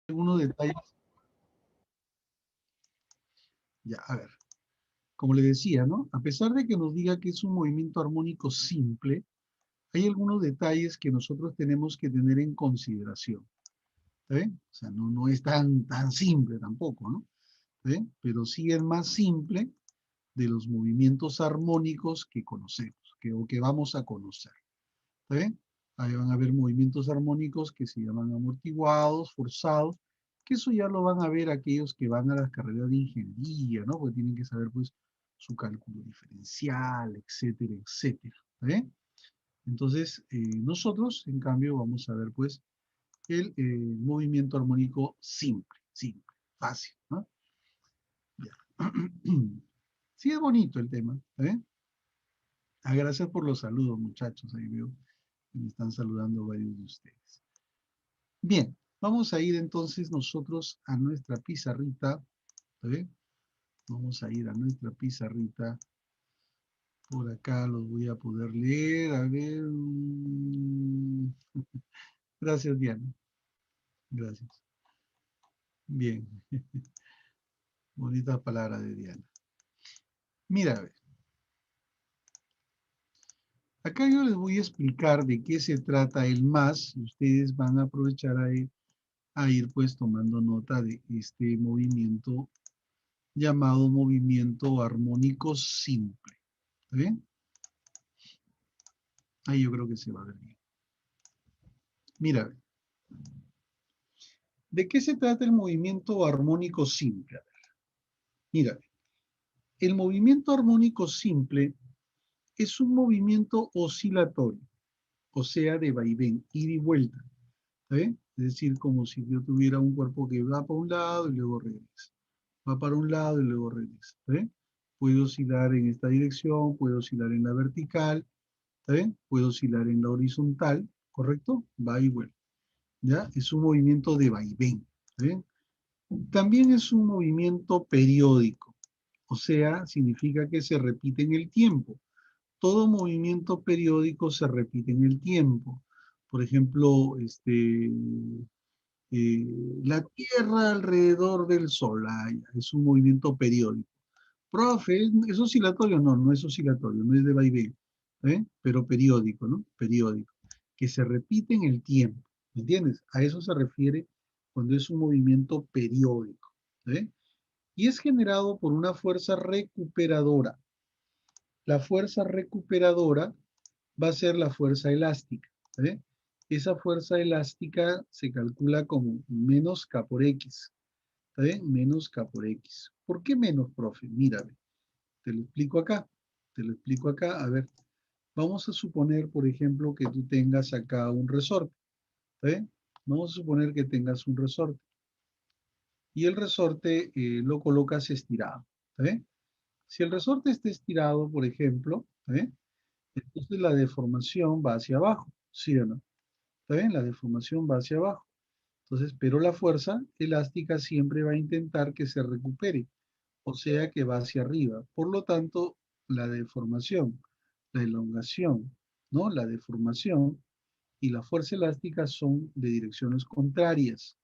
Algunos detalles. Ya, a ver, como le decía, ¿no? A pesar de que nos diga que es un movimiento armónico simple, hay algunos detalles que nosotros tenemos que tener en consideración. ¿Está bien? O sea, no es tan simple tampoco, ¿no? ¿Está bien? Pero sí es más simple de los movimientos armónicos que conocemos, o que vamos a conocer. ¿Está bien? Ahí van a haber movimientos armónicos que se llaman amortiguados, forzados, que eso ya lo van a ver aquellos que van a las carreras de ingeniería, ¿no? Porque tienen que saber, pues, su cálculo diferencial, etcétera, etcétera. ¿Está bien? Entonces, nosotros, en cambio, vamos a ver, pues, el movimiento armónico simple, fácil, ¿no? Ya. Sí, es bonito el tema, ¿está bien? Ah, gracias por los saludos, muchachos. Ahí veo que me están saludando varios de ustedes. Bien, vamos a ir entonces nosotros a nuestra pizarrita. ¿Está bien? Vamos a ir a nuestra pizarrita. Por acá los voy a poder leer. A ver. Gracias, Diana. Gracias. Bien. Bonitas palabras de Diana. Mira, a ver. Acá yo les voy a explicar de qué se trata el más. Y ustedes van a aprovechar a ir pues tomando nota de este movimiento llamado movimiento armónico simple. ¿Está bien? Ahí yo creo que se va a ver bien. Mira, ¿de qué se trata el movimiento armónico simple? Mira, el movimiento armónico simple es un movimiento oscilatorio, o sea, de vaivén, ida y vuelta. ¿Está bien? Es decir, como si yo tuviera un cuerpo que va para un lado y luego regresa. Va para un lado y luego regresa. ¿Está bien? Puede oscilar en esta dirección, puede oscilar en la vertical, ¿está bien? Puede oscilar en la horizontal, ¿correcto? Va y vuelve. ¿Ya? Es un movimiento de vaivén. ¿Está bien? También es un movimiento periódico, o sea, significa que se repite en el tiempo. Todo movimiento periódico se repite en el tiempo. Por ejemplo, eh, la Tierra alrededor del Sol, es un movimiento periódico. Profe, ¿es oscilatorio? No, no es oscilatorio, no es de vaivén, pero periódico, ¿no? Periódico, que se repite en el tiempo, ¿me entiendes? A eso se refiere cuando es un movimiento periódico, ¿eh? Y es generado por una fuerza recuperadora. La fuerza recuperadora va a ser la fuerza elástica, ¿eh? Esa fuerza elástica se calcula como menos K por X, ¿está bien? Menos K por X. ¿Por qué menos, profe? Mírame. Te lo explico acá. Te lo explico acá. A ver, vamos a suponer, por ejemplo, que tú tengas acá un resorte. ¿Eh? Vamos a suponer que tengas un resorte. Y el resorte lo colocas estirado. ¿Eh? Si el resorte está estirado, por ejemplo, entonces la deformación va hacia abajo. ¿Sí o no? ¿Está bien? La deformación va hacia abajo. Entonces, pero la fuerza elástica siempre va a intentar que se recupere, o sea que va hacia arriba. Por lo tanto, la deformación, la elongación, ¿no? La deformación y la fuerza elástica son de direcciones contrarias.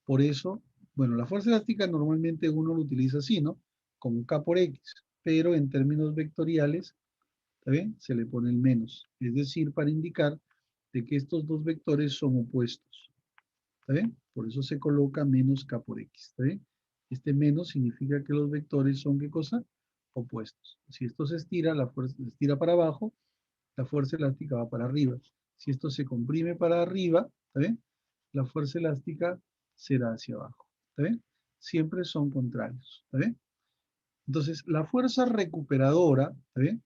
Por eso, bueno, la fuerza elástica normalmente uno lo utiliza así, ¿no? Como K por X, pero en términos vectoriales, ¿está bien? Se le pone el menos, es decir, para indicar de que estos dos vectores son opuestos. ¿Está bien? Por eso se coloca menos K por X. ¿Está bien? Este menos significa que los vectores son, ¿qué cosa? Opuestos. Si esto se estira, la fuerza se estira para abajo, la fuerza elástica va para arriba. Si esto se comprime para arriba, ¿está bien? La fuerza elástica será hacia abajo. ¿Está bien? Siempre son contrarios. ¿Está bien? Entonces, la fuerza recuperadora, ¿está bien?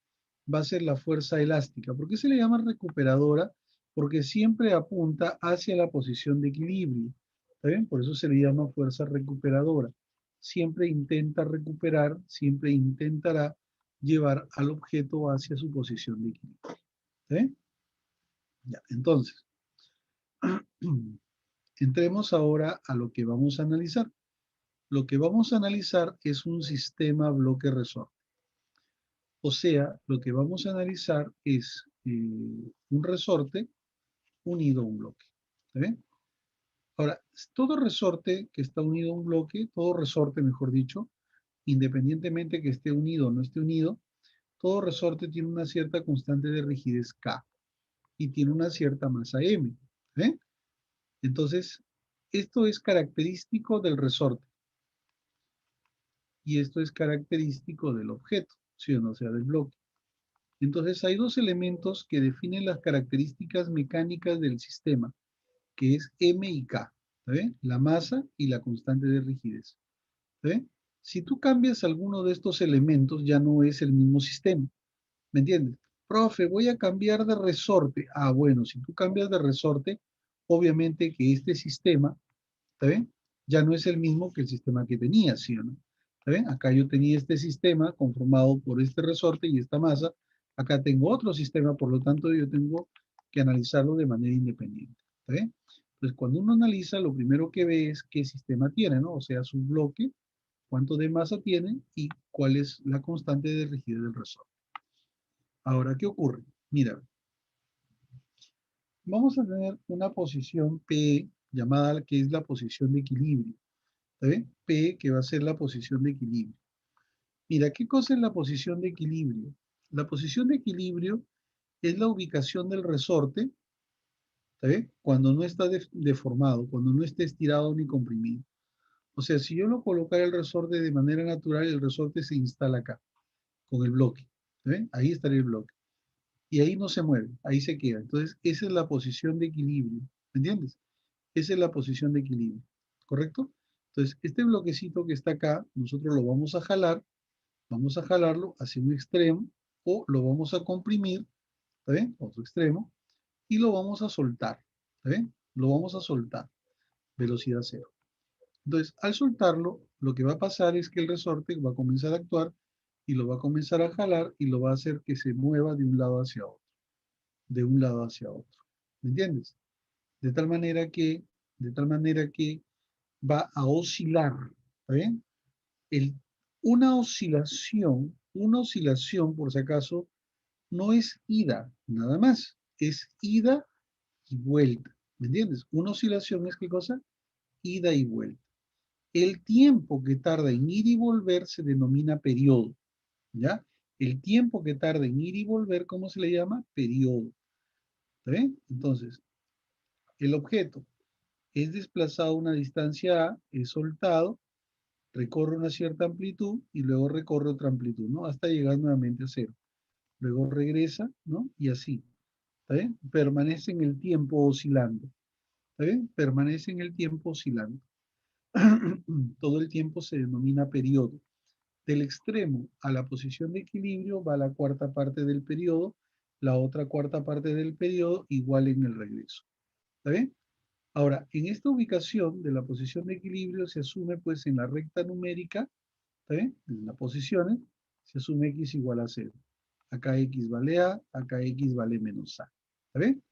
Va a ser la fuerza elástica. ¿Por qué se le llama recuperadora? Porque siempre apunta hacia la posición de equilibrio. ¿Está bien? Por eso se le llama fuerza recuperadora. Siempre intenta recuperar, siempre intentará llevar al objeto hacia su posición de equilibrio. ¿Está bien? Ya, entonces, entremos ahora a lo que vamos a analizar. Lo que vamos a analizar es un sistema bloque-resorte. O sea, lo que vamos a analizar es un resorte unido a un bloque. ¿Está bien? Ahora, todo resorte que está unido a un bloque, todo resorte, mejor dicho, independientemente que esté unido o no esté unido, todo resorte tiene una cierta constante de rigidez K y tiene una cierta masa M. ¿Eh? Entonces, esto es característico del resorte y esto es característico del objeto, ¿sí o no? O sea, del bloque. Entonces, hay dos elementos que definen las características mecánicas del sistema, que es M y K, ¿está bien? La masa y la constante de rigidez. ¿Está bien? Si tú cambias alguno de estos elementos, ya no es el mismo sistema. ¿Me entiendes? Profe, voy a cambiar de resorte. Ah, bueno, si tú cambias de resorte, obviamente que este sistema, ¿está bien? Ya no es el mismo que el sistema que tenía, ¿sí o no? ¿Está bien? Acá yo tenía este sistema conformado por este resorte y esta masa. Acá tengo otro sistema, por lo tanto yo tengo que analizarlo de manera independiente. ¿Está bien? Entonces, cuando uno analiza, lo primero que ve es qué sistema tiene, ¿no? O sea, su bloque, cuánto de masa tiene y cuál es la constante de rigidez del resorte. Ahora, ¿qué ocurre? Mira, vamos a tener una posición P llamada que es la posición de equilibrio. ¿Está bien? P que va a ser la posición de equilibrio. Mira, ¿qué cosa es la posición de equilibrio? La posición de equilibrio es la ubicación del resorte, ¿está bien? Cuando no está deformado, cuando no esté estirado ni comprimido. O sea, si yo lo colocara el resorte de manera natural, el resorte se instala acá, con el bloque. ¿Está bien? Ahí estaría el bloque. Y ahí no se mueve, ahí se queda. Entonces, esa es la posición de equilibrio. ¿Me entiendes? Esa es la posición de equilibrio. ¿Correcto? Entonces, este bloquecito que está acá, nosotros lo vamos a jalarlo hacia un extremo o lo vamos a comprimir, ¿está bien? Otro extremo, y lo vamos a soltar, ¿está bien? Lo vamos a soltar, velocidad cero. Entonces, al soltarlo, lo que va a pasar es que el resorte va a comenzar a actuar y lo va a comenzar a jalar y lo va a hacer que se mueva de un lado hacia otro, de un lado hacia otro. ¿Me entiendes? De tal manera que, de tal manera que va a oscilar, ¿está bien? El, una oscilación, por si acaso, no es ida, nada más, es ida y vuelta, ¿me entiendes? Una oscilación es ¿qué cosa? Ida y vuelta. El tiempo que tarda en ir y volver se denomina periodo, ¿ya? El tiempo que tarda en ir y volver, ¿cómo se le llama? Periodo, ¿está bien? Entonces, el objeto es desplazado a una distancia A, es soltado, recorre una cierta amplitud y luego recorre otra amplitud, ¿no? Hasta llegar nuevamente a cero. Luego regresa, ¿no? Y así, ¿está bien? Permanece en el tiempo oscilando, ¿está bien? Permanece en el tiempo oscilando. Todo el tiempo se denomina periodo. Del extremo a la posición de equilibrio va la cuarta parte del periodo, la otra cuarta parte del periodo igual en el regreso, ¿está bien? Ahora, en esta ubicación de la posición de equilibrio se asume pues en la recta numérica, ¿está bien? En las posiciones se asume x igual a 0. Acá x vale a, acá x vale menos a. ¿Está bien?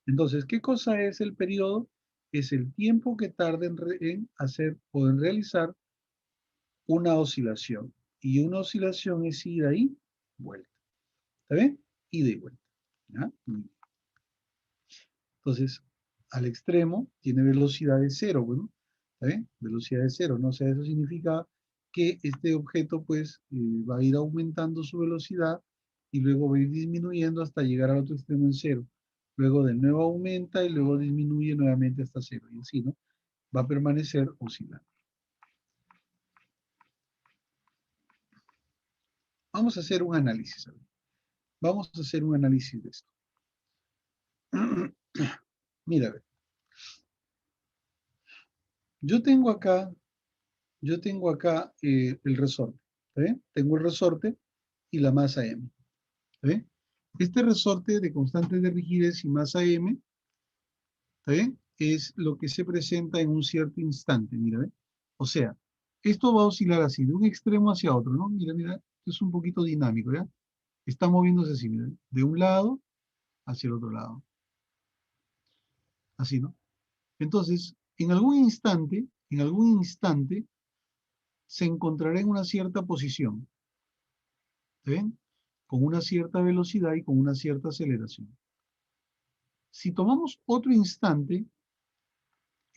Entonces, ¿qué cosa es el periodo? Es el tiempo que tarda en hacer o en realizar una oscilación. Y una oscilación es ida y vuelta. ¿Está bien? Ida y vuelta. ¿Ya? Entonces, al extremo tiene velocidad de cero, bueno, ¿está bien? Velocidad de cero, ¿no? O sea, eso significa que este objeto, pues, va a ir aumentando su velocidad y luego va a ir disminuyendo hasta llegar al otro extremo en cero. Luego de nuevo aumenta y luego disminuye nuevamente hasta cero. Y así, ¿no? Va a permanecer oscilando. Vamos a hacer un análisis. Vamos a hacer un análisis de esto. Mira, a ver. Yo tengo acá, yo tengo acá el resorte. ¿Está bien? Tengo el resorte y la masa M. ¿Está bien? Este resorte de constante de rigidez y masa M, ¿está bien? Es lo que se presenta en un cierto instante, mira, ¿ve? O sea, esto va a oscilar así, de un extremo hacia otro, ¿no? Mira, mira, esto es un poquito dinámico, ¿ya? Está moviéndose así, mira, de un lado hacia el otro lado. Así, ¿no? Entonces, en algún instante, se encontrará en una cierta posición, ¿está bien? Con una cierta velocidad y con una cierta aceleración. Si tomamos otro instante,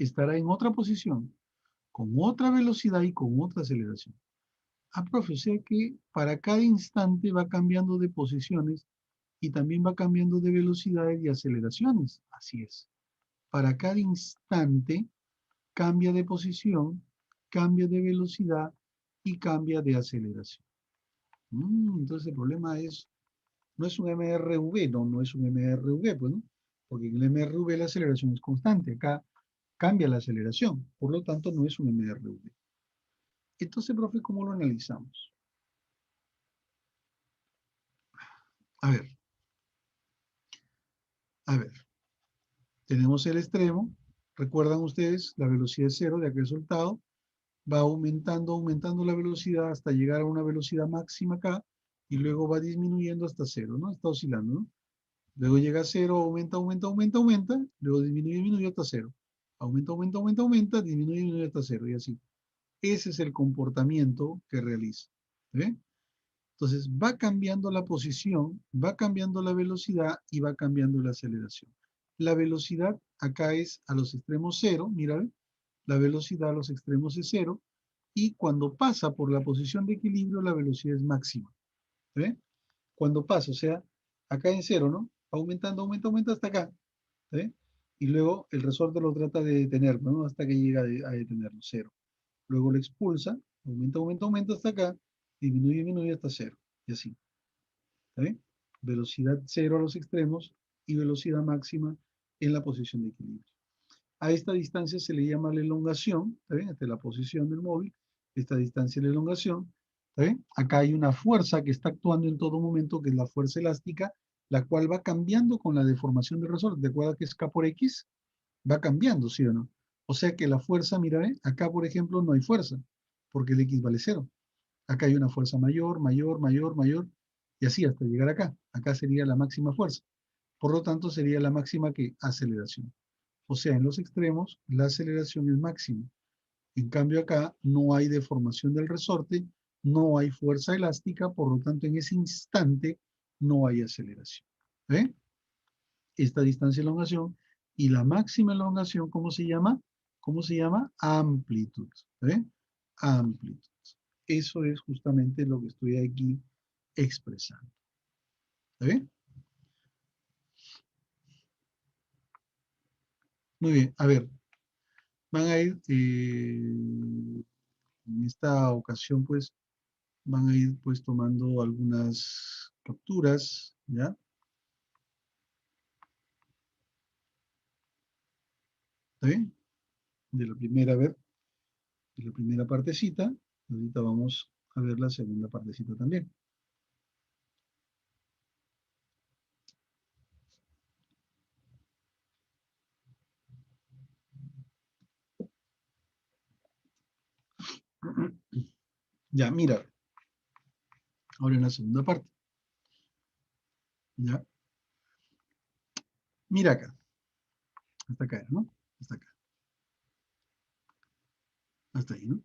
estará en otra posición, con otra velocidad y con otra aceleración. Ah, profe, o sea que para cada instante va cambiando de posiciones y también va cambiando de velocidades y aceleraciones. Así es. Para cada instante cambia de posición, cambia de velocidad y cambia de aceleración. Entonces el problema es, no es un MRV, no es un MRV, pues, ¿no? Porque en el MRV la aceleración es constante, acá cambia la aceleración, por lo tanto no es un MRV. Entonces, profe, ¿cómo lo analizamos? A ver, a ver, tenemos el extremo, recuerdan ustedes, la velocidad es cero de aquel resultado, va aumentando, aumentando la velocidad hasta llegar a una velocidad máxima acá, y luego va disminuyendo hasta cero, ¿no? Está oscilando, ¿no? Luego llega a cero, aumenta, aumenta, aumenta, aumenta, luego disminuye, disminuye hasta cero. Aumenta, aumenta, aumenta, aumenta, disminuye, disminuye hasta cero, y así. Ese es el comportamiento que realiza. ¿Ve? Entonces va cambiando la posición, va cambiando la velocidad y va cambiando la aceleración. La velocidad acá es a los extremos cero, mira, ¿ve? La velocidad a los extremos es cero, y cuando pasa por la posición de equilibrio, la velocidad es máxima. ¿Ve? Cuando pasa, o sea, acá en cero, ¿no? Aumentando, aumenta, aumenta hasta acá. ¿Ve? Y luego el resorte lo trata de detener, ¿no? Hasta que llega a detenerlo, cero. Luego lo expulsa, aumenta, aumenta, aumenta hasta acá, disminuye, disminuye hasta cero. Y así. ¿Está bien? Velocidad cero a los extremos y velocidad máxima en la posición de equilibrio. A esta distancia se le llama la elongación, ¿está bien? Esta es la posición del móvil, esta distancia es la elongación, ¿está bien? Acá hay una fuerza que está actuando en todo momento, que es la fuerza elástica, la cual va cambiando con la deformación del resorte. ¿Te acuerdas que es K por X? Va cambiando, ¿sí o no? O sea que la fuerza, mira, ¿ve? Acá, por ejemplo, no hay fuerza, porque el X vale cero. Acá hay una fuerza mayor, mayor, mayor, mayor, y así hasta llegar acá. Acá sería la máxima fuerza. Por lo tanto, sería la máxima que aceleración. O sea, en los extremos, la aceleración es máxima. En cambio, acá no hay deformación del resorte, no hay fuerza elástica, por lo tanto, en ese instante no hay aceleración. ¿Ve? Esta distancia de elongación y la máxima elongación, ¿cómo se llama? ¿Cómo se llama? Amplitud. ¿Ve? Amplitud. Eso es justamente lo que estoy aquí expresando. ¿Está bien? Muy bien. A ver, van a ir, en esta ocasión, pues, van a ir, pues, tomando algunas capturas, ¿ya? ¿Está bien? De la primera, a ver, de la primera partecita. Ahorita vamos a ver la segunda partecita también. Ya, mira, ahora en la segunda parte. ¿Ya? Mira acá, hasta acá, ¿no? Hasta acá, hasta ahí, ¿no?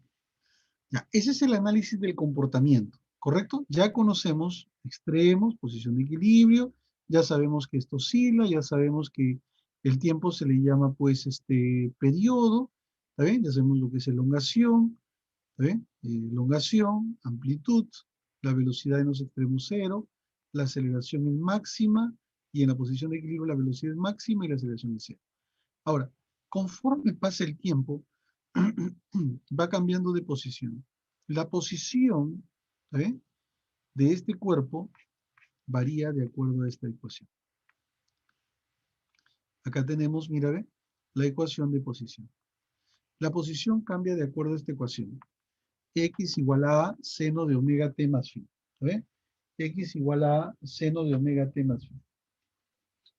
Ya, ese es el análisis del comportamiento, ¿correcto? Ya conocemos extremos, posición de equilibrio, ya sabemos que esto oscila, ya sabemos que el tiempo se le llama, pues, periodo, ¿está bien? Ya sabemos lo que es elongación, ¿está bien? Elongación, amplitud, la velocidad en los extremos cero, la aceleración es máxima, y en la posición de equilibrio la velocidad es máxima y la aceleración es cero. Ahora, conforme pasa el tiempo, va cambiando de posición. La posición, ¿eh? de este cuerpo varía de acuerdo a esta ecuación. Acá tenemos, mira, ¿ve? La ecuación de posición. La posición cambia de acuerdo a esta ecuación. X igual a seno de omega t más phi. ¿Ve? X igual a seno de omega t más phi.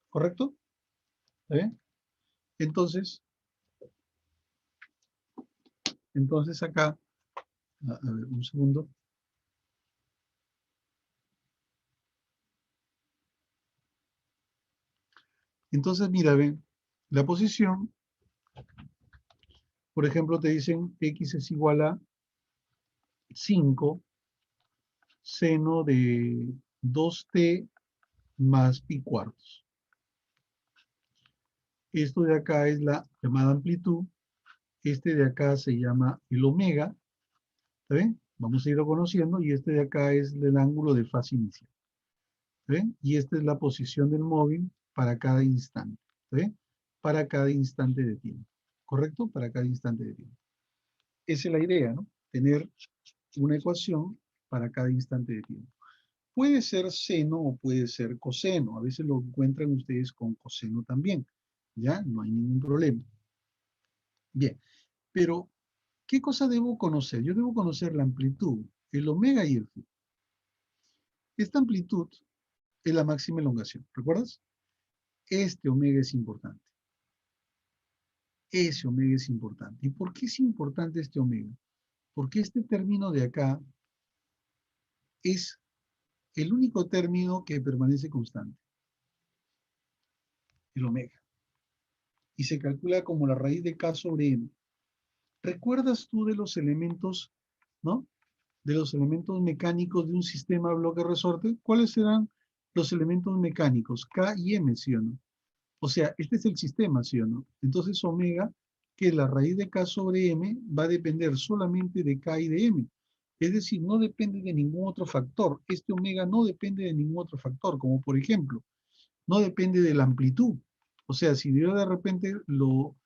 ¿Correcto? ¿Ve? Entonces, acá, a ver, un segundo. Entonces, mira, ve, la posición, por ejemplo, te dicen X es igual a 5 seno de 2t más pi cuartos. Esto de acá es la llamada amplitud, Este de acá se llama el omega, ¿está bien? Vamos a irlo conociendo, y este de acá es el ángulo de fase inicial, ¿está bien? Y esta es la posición del móvil para cada instante, ¿está bien? Para cada instante de tiempo, ¿correcto? Para cada instante de tiempo. Esa es la idea, ¿no? Tener una ecuación para cada instante de tiempo. Puede ser seno o puede ser coseno. A veces lo encuentran ustedes con coseno también. ¿Ya? No hay ningún problema. Bien, pero ¿qué cosa debo conocer? Yo debo conocer la amplitud, el omega y el phi. Esta amplitud es la máxima elongación. ¿Recuerdas? Este omega es importante. Ese omega es importante. ¿Y por qué es importante este omega? Porque este término de acá es el único término que permanece constante, el omega. Y se calcula como la raíz de K sobre M. ¿Recuerdas tú de los elementos, ¿no? De los elementos mecánicos de un sistema bloque-resorte? ¿Cuáles serán los elementos mecánicos? K y M, ¿sí o no? O sea, este es el sistema, ¿sí o no? Entonces, omega, que es la raíz de K sobre M, va a depender solamente de K y de M. Es decir, no depende de ningún otro factor. Este omega no depende de ningún otro factor, como por ejemplo, no depende de la amplitud. O sea, si yo de repente lo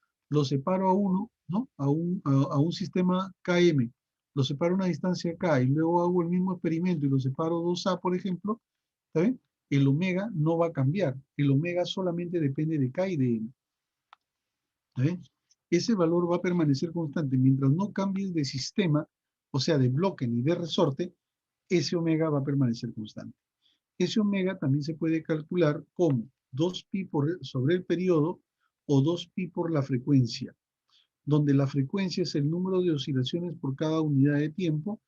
separo a uno, ¿no? A un sistema KM, lo separo a una distancia K y luego hago el mismo experimento y lo separo 2A, por ejemplo, ¿está bien? El omega no va a cambiar. El omega solamente depende de K y de M. ¿Está bien? Ese valor va a permanecer constante. Mientras no cambies de sistema, o sea, de bloque ni de resorte, ese omega va a permanecer constante. Ese omega también se puede calcular como 2pi sobre el periodo o 2pi por la frecuencia, donde la frecuencia es el número de oscilaciones por cada unidad de tiempo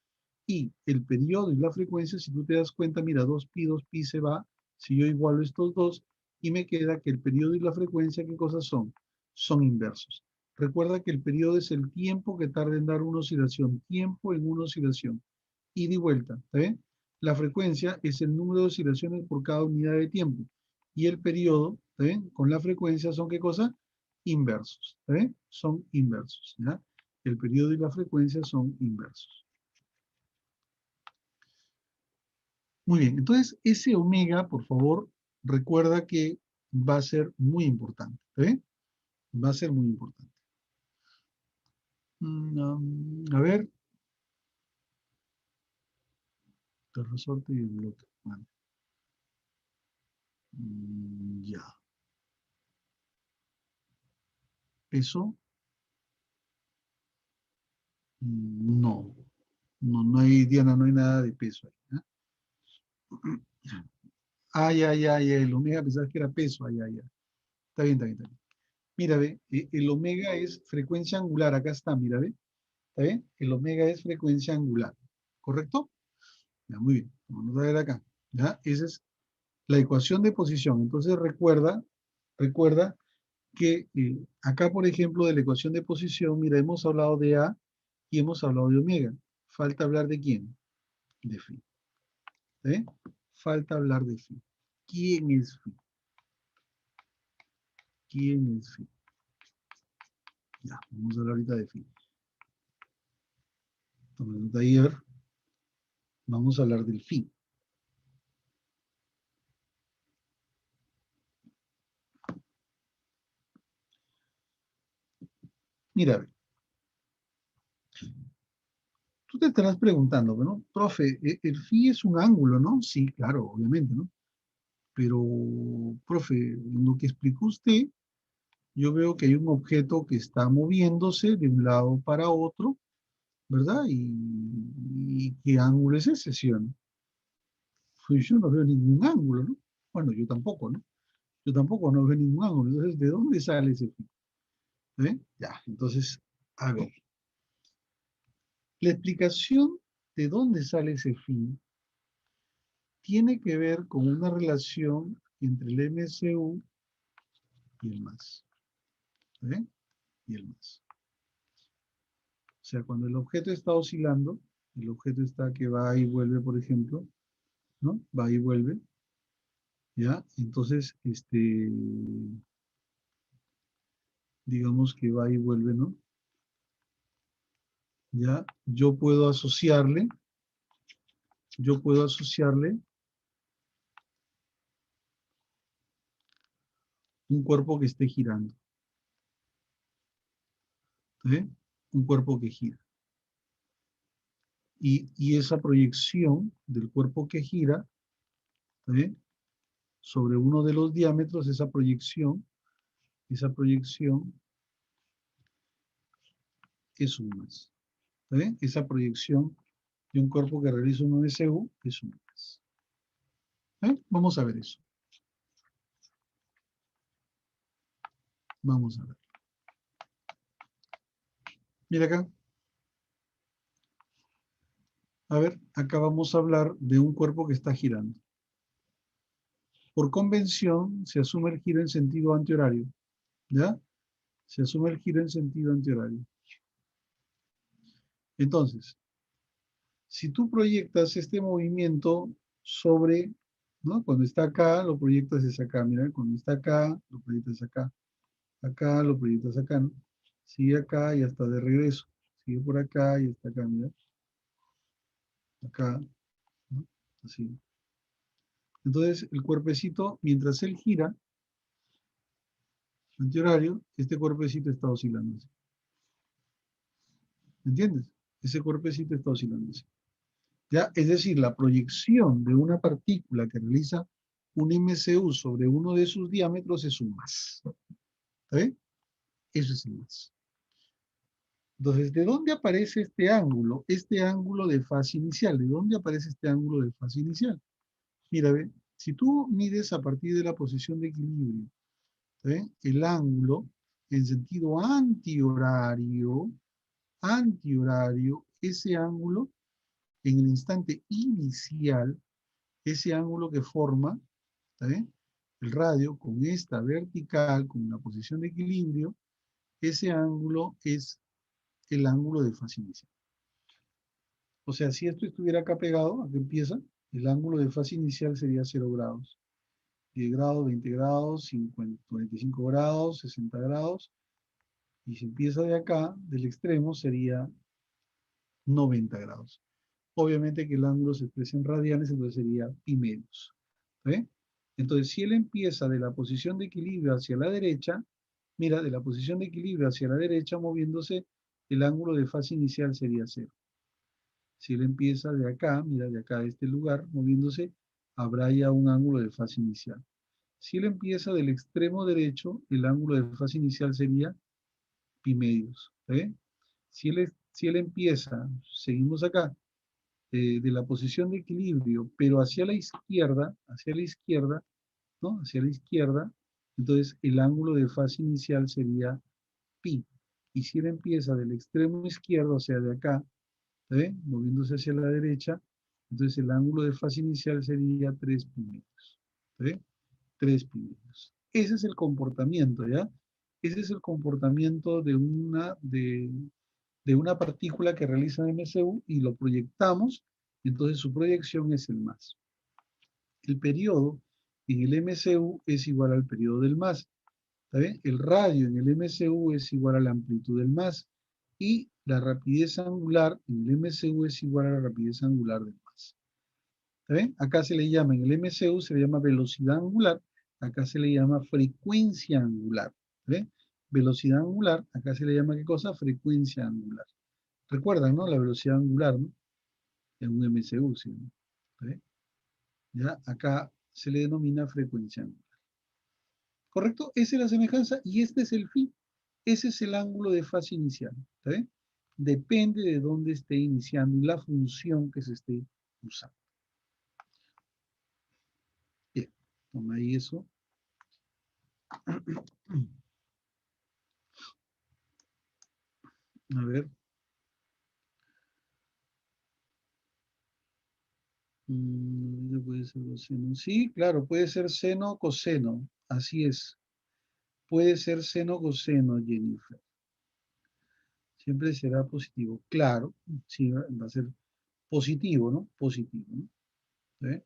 y el periodo y la frecuencia, si tú te das cuenta, mira, 2pi se va, si yo igualo estos dos, y me queda que el periodo y la frecuencia, ¿qué cosas son? Son inversos. Recuerda que el periodo es el tiempo que tarda en dar una oscilación, tiempo en una oscilación, ida y vuelta, ¿está bien? La frecuencia es el número de oscilaciones por cada unidad de tiempo, y el periodo, ¿está bien? Con la frecuencia son, ¿qué cosa? Inversos, ¿está bien? Son inversos, ¿ya? El periodo y la frecuencia son inversos. Muy bien, entonces ese omega, por favor, recuerda que va a ser muy importante, ¿eh? Va a ser muy importante. A ver, el resorte y el bloque. Vale. Ya. Peso, no. No, no hay, Diana, no hay nada de peso ahí. Ay, ay, ay, el omega pensabas que era peso, ay, ay, ay. Está bien, está bien, está bien. Mira, ve, el omega es frecuencia angular, acá está, mira, ve. ¿Está bien? El omega es frecuencia angular, ¿correcto? Ya, muy bien, vamos a ver acá. ¿Ya? Esa es la ecuación de posición. Entonces recuerda que acá, por ejemplo, de la ecuación de posición, mira, hemos hablado de A y hemos hablado de omega. Falta hablar de quién, de phi. ¿Eh? Falta hablar de phi. ¿Quién es phi? ¿Quién es phi? Ya, vamos a hablar ahorita de phi. Tomen nota ahí, a ver. Vamos a hablar del phi. Mira, a ver, tú te estarás preguntando, bueno, profe, el phi es un ángulo, ¿no? Sí, claro, obviamente, ¿no? Pero, profe, en lo que explicó usted, yo veo que hay un objeto que está moviéndose de un lado para otro, ¿verdad? ¿Y qué ángulo es ese, sí o no? Pues yo no veo ningún ángulo, ¿no? Bueno, yo tampoco, ¿no? Yo tampoco no veo ningún ángulo. Entonces, ¿de dónde sale ese phi? Ya, entonces, a ver. La explicación de dónde sale ese phi tiene que ver con una relación entre el MSU y el más. ¿Eh? Y el más. O sea, cuando el objeto está oscilando, el objeto está que va y vuelve, por ejemplo, ¿no? Va y vuelve, ¿ya? Entonces, digamos que va y vuelve, ¿no? ya, yo puedo asociarle un cuerpo que esté girando, ¿eh? Un cuerpo que gira. Y esa proyección del cuerpo que gira, ¿eh? Sobre uno de los diámetros, esa proyección es un más. ¿Eh? Esa proyección de un cuerpo que realiza un MCU es un más. Vamos a ver eso. Vamos a ver. Mira acá. A ver, acá vamos a hablar de un cuerpo que está girando. Por convención, se asume el giro en sentido antihorario. ¿Ya? Se asume el giro en sentido antihorario. Entonces, si tú proyectas este movimiento sobre, ¿no? Cuando está acá, lo proyectas hacia acá. Mira, cuando está acá, lo proyectas acá. Acá, lo proyectas acá, ¿no? Sigue acá y hasta de regreso. Sigue por acá y hasta acá, mira. Acá, ¿no? Así. Entonces, el cuerpecito, mientras él gira, antihorario, este cuerpecito está oscilando. ¿Me entiendes? Ese cuerpecito está oscilando. ¿Ya? Es decir, la proyección de una partícula que realiza un MCU sobre uno de sus diámetros es un más. ¿Está bien? Eso es el más. Entonces, ¿de dónde aparece este ángulo? Este ángulo de fase inicial. ¿De dónde aparece este ángulo de fase inicial? Mira, ve, si tú mides a partir de la posición de equilibrio, ¿eh? El ángulo en sentido antihorario, ese ángulo en el instante inicial, ese ángulo que forma, ¿está bien? El radio con esta vertical, con la posición de equilibrio, ese ángulo es el ángulo de fase inicial. O sea, si esto estuviera acá pegado, aquí empieza, el ángulo de fase inicial sería 0 grados. 10 grados, 20 grados, 50, 45 grados, 60 grados. Y si empieza de acá, del extremo, sería 90 grados. Obviamente que el ángulo se expresa en radianes, entonces sería pi medios. ¿Ve? Entonces, si él empieza de la posición de equilibrio hacia la derecha, mira, de la posición de equilibrio hacia la derecha, moviéndose, el ángulo de fase inicial sería 0. Si él empieza de acá, mira, de acá, de este lugar, moviéndose, habrá ya un ángulo de fase inicial. Si él empieza del extremo derecho, el ángulo de fase inicial sería pi medios. ¿Eh? Si él empieza, seguimos acá, de la posición de equilibrio, pero hacia la izquierda, ¿no? Hacia la izquierda, entonces el ángulo de fase inicial sería pi. Y si él empieza del extremo izquierdo, o sea, de acá, moviéndose hacia la derecha, entonces el ángulo de fase inicial sería 3 pi medios. 3 pi medios. Ese es el comportamiento, ¿ya? Ese es el comportamiento de una partícula que realiza MCU y lo proyectamos, entonces su proyección es el más. El periodo en el MCU es igual al periodo del más. ¿Está bien? El radio en el MCU es igual a la amplitud del más. Y la rapidez angular en el MCU es igual a la rapidez angular del más. ¿Está bien? Acá se le llama, en el MCU se le llama velocidad angular, acá se le llama frecuencia angular. ¿Está bien? Velocidad angular, acá se le llama ¿qué cosa? Frecuencia angular. Recuerdan, ¿no? La velocidad angular, ¿no? En un MCU, ¿sí? ¿No? ¿Está bien? Ya, acá se le denomina frecuencia angular. ¿Correcto? Esa es la semejanza y este es el phi. Ese es el ángulo de fase inicial. ¿Está bien? Depende de dónde esté iniciando y la función que se esté usando. Bien, toma ahí eso. A ver. Puede ser coseno. Sí, claro, puede ser seno o coseno. Así es. Puede ser seno o coseno, Jennifer. Siempre será positivo. Claro, sí, va a ser positivo, ¿no? Positivo, ¿no? ¿Eh?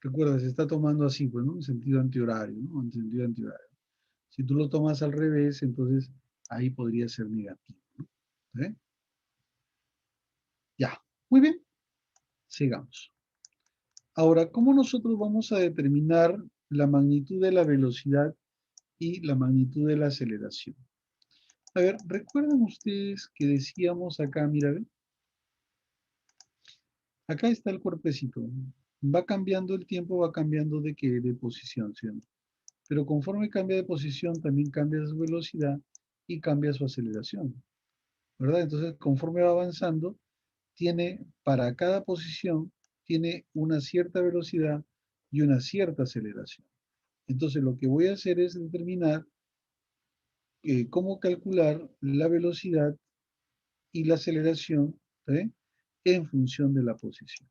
Recuerda, se está tomando así, pues, ¿no? En sentido antihorario, ¿no? En sentido antihorario. Si tú lo tomas al revés, entonces ahí podría ser negativo, ¿no? ¿Eh? Ya, muy bien, sigamos. Ahora, ¿cómo nosotros vamos a determinar la magnitud de la velocidad y la magnitud de la aceleración? A ver, ¿recuerdan ustedes que decíamos acá, mira, ve? Acá está el cuerpecito. Va cambiando el tiempo, va cambiando de qué, de posición, ¿sí o no? Pero conforme cambia de posición, también cambia su velocidad y cambia su aceleración, ¿verdad? Entonces, conforme va avanzando, tiene, para cada posición, tiene una cierta velocidad y una cierta aceleración. Entonces, lo que voy a hacer es determinar cómo calcular la velocidad y la aceleración, ¿eh? En función de la posición.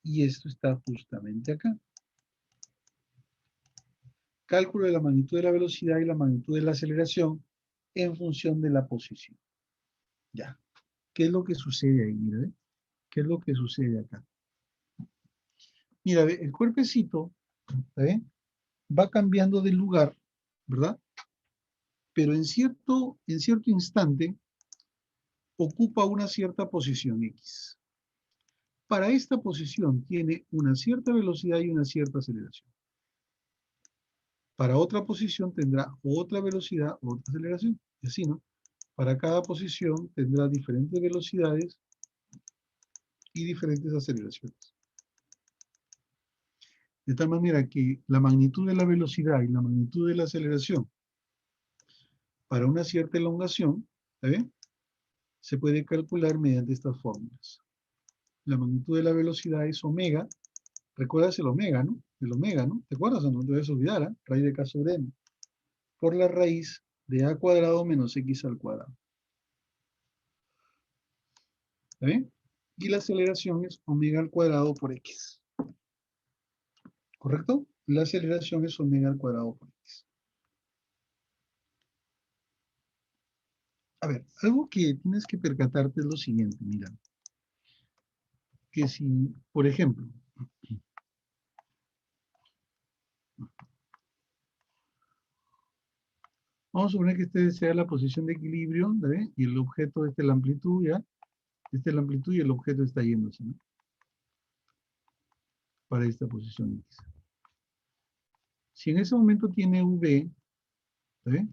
Y esto está justamente acá. Cálculo de la magnitud de la velocidad y la magnitud de la aceleración en función de la posición. Ya. ¿Qué es lo que sucede ahí? Mira, ¿ve? ¿Qué es lo que sucede acá? Mira, ¿ve? El cuerpecito, ¿ve? Va cambiando de lugar, ¿verdad? Pero en cierto instante ocupa una cierta posición X. Para esta posición tiene una cierta velocidad y una cierta aceleración. Para otra posición tendrá otra velocidad, otra aceleración. Y así, ¿no? Para cada posición tendrá diferentes velocidades y diferentes aceleraciones. De tal manera que la magnitud de la velocidad y la magnitud de la aceleración para una cierta elongación, ¿eh? Se puede calcular mediante estas fórmulas. La magnitud de la velocidad es omega. ¿Recuerdas el omega, no? El omega, ¿no? ¿Te acuerdas o no? Te debes olvidar, ¿eh? Raíz de K sobre n. Por la raíz de a cuadrado menos x al cuadrado. ¿Está bien? Y la aceleración es omega al cuadrado por x. ¿Correcto? La aceleración es omega al cuadrado por x. A ver, algo que tienes que percatarte es lo siguiente, mira. Que si, por ejemplo, vamos a suponer que este sea la posición de equilibrio, ¿ve? Y el objeto, esta es la amplitud, ¿ya? Esta es la amplitud y el objeto está yéndose, ¿no? Para esta posición X. Si en ese momento tiene V, ¿ve?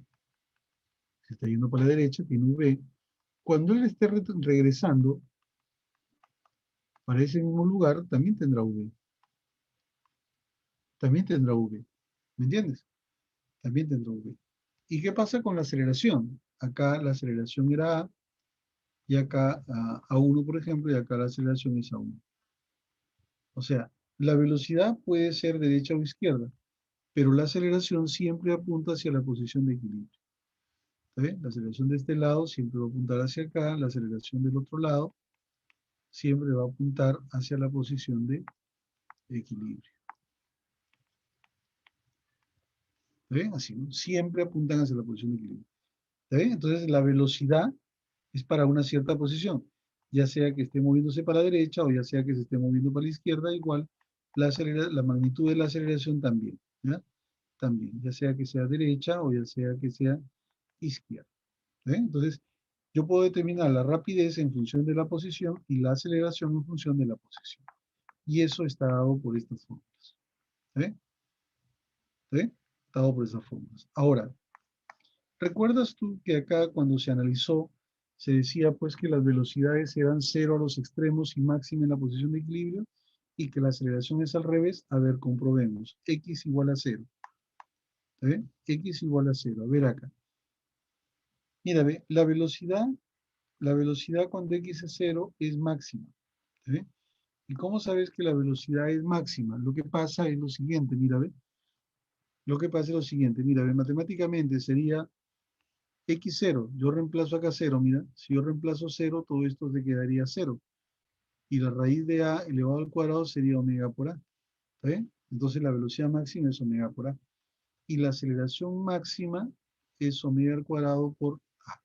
Se está yendo para la derecha, tiene V. Cuando él esté regresando para ese mismo lugar, también tendrá V. También tendrá V. ¿Me entiendes? También tendrá V. ¿Y qué pasa con la aceleración? Acá la aceleración era A, y acá a 1, por ejemplo, y acá la aceleración es A1. O sea, la velocidad puede ser derecha o izquierda, pero la aceleración siempre apunta hacia la posición de equilibrio. ¿Está bien? La aceleración de este lado siempre va a apuntar hacia acá, la aceleración del otro lado siempre va a apuntar hacia la posición de equilibrio. ¿Está bien? Así, ¿no? Siempre apuntan hacia la posición de equilibrio. ¿Está bien? Entonces, la velocidad es para una cierta posición, ya sea que esté moviéndose para la derecha o ya sea que se esté moviendo para la izquierda, igual la magnitud de la aceleración también, ¿ya? También, ya sea que sea derecha o ya sea que sea izquierda. ¿Eh? Entonces, yo puedo determinar la rapidez en función de la posición y la aceleración en función de la posición. Y eso está dado por estas fórmulas. ¿Eh? ¿Eh? Está dado por esas fórmulas. Ahora, ¿recuerdas tú que acá cuando se analizó se decía pues que las velocidades eran cero a los extremos y máxima en la posición de equilibrio y que la aceleración es al revés? A ver, comprobemos. X igual a cero. ¿Eh? X igual a cero. A ver acá. Mira, ve, la velocidad cuando X es cero es máxima. ¿Eh? ¿Y cómo sabes que la velocidad es máxima? Lo que pasa es lo siguiente, mira, ve. Lo que pasa es lo siguiente, mira, ve, matemáticamente sería x0, yo reemplazo acá 0, mira, si yo reemplazo 0, todo esto se quedaría 0. Y la raíz de a elevado al cuadrado sería omega por a. ¿Está bien? Entonces la velocidad máxima es omega por a. Y la aceleración máxima es omega al cuadrado por a.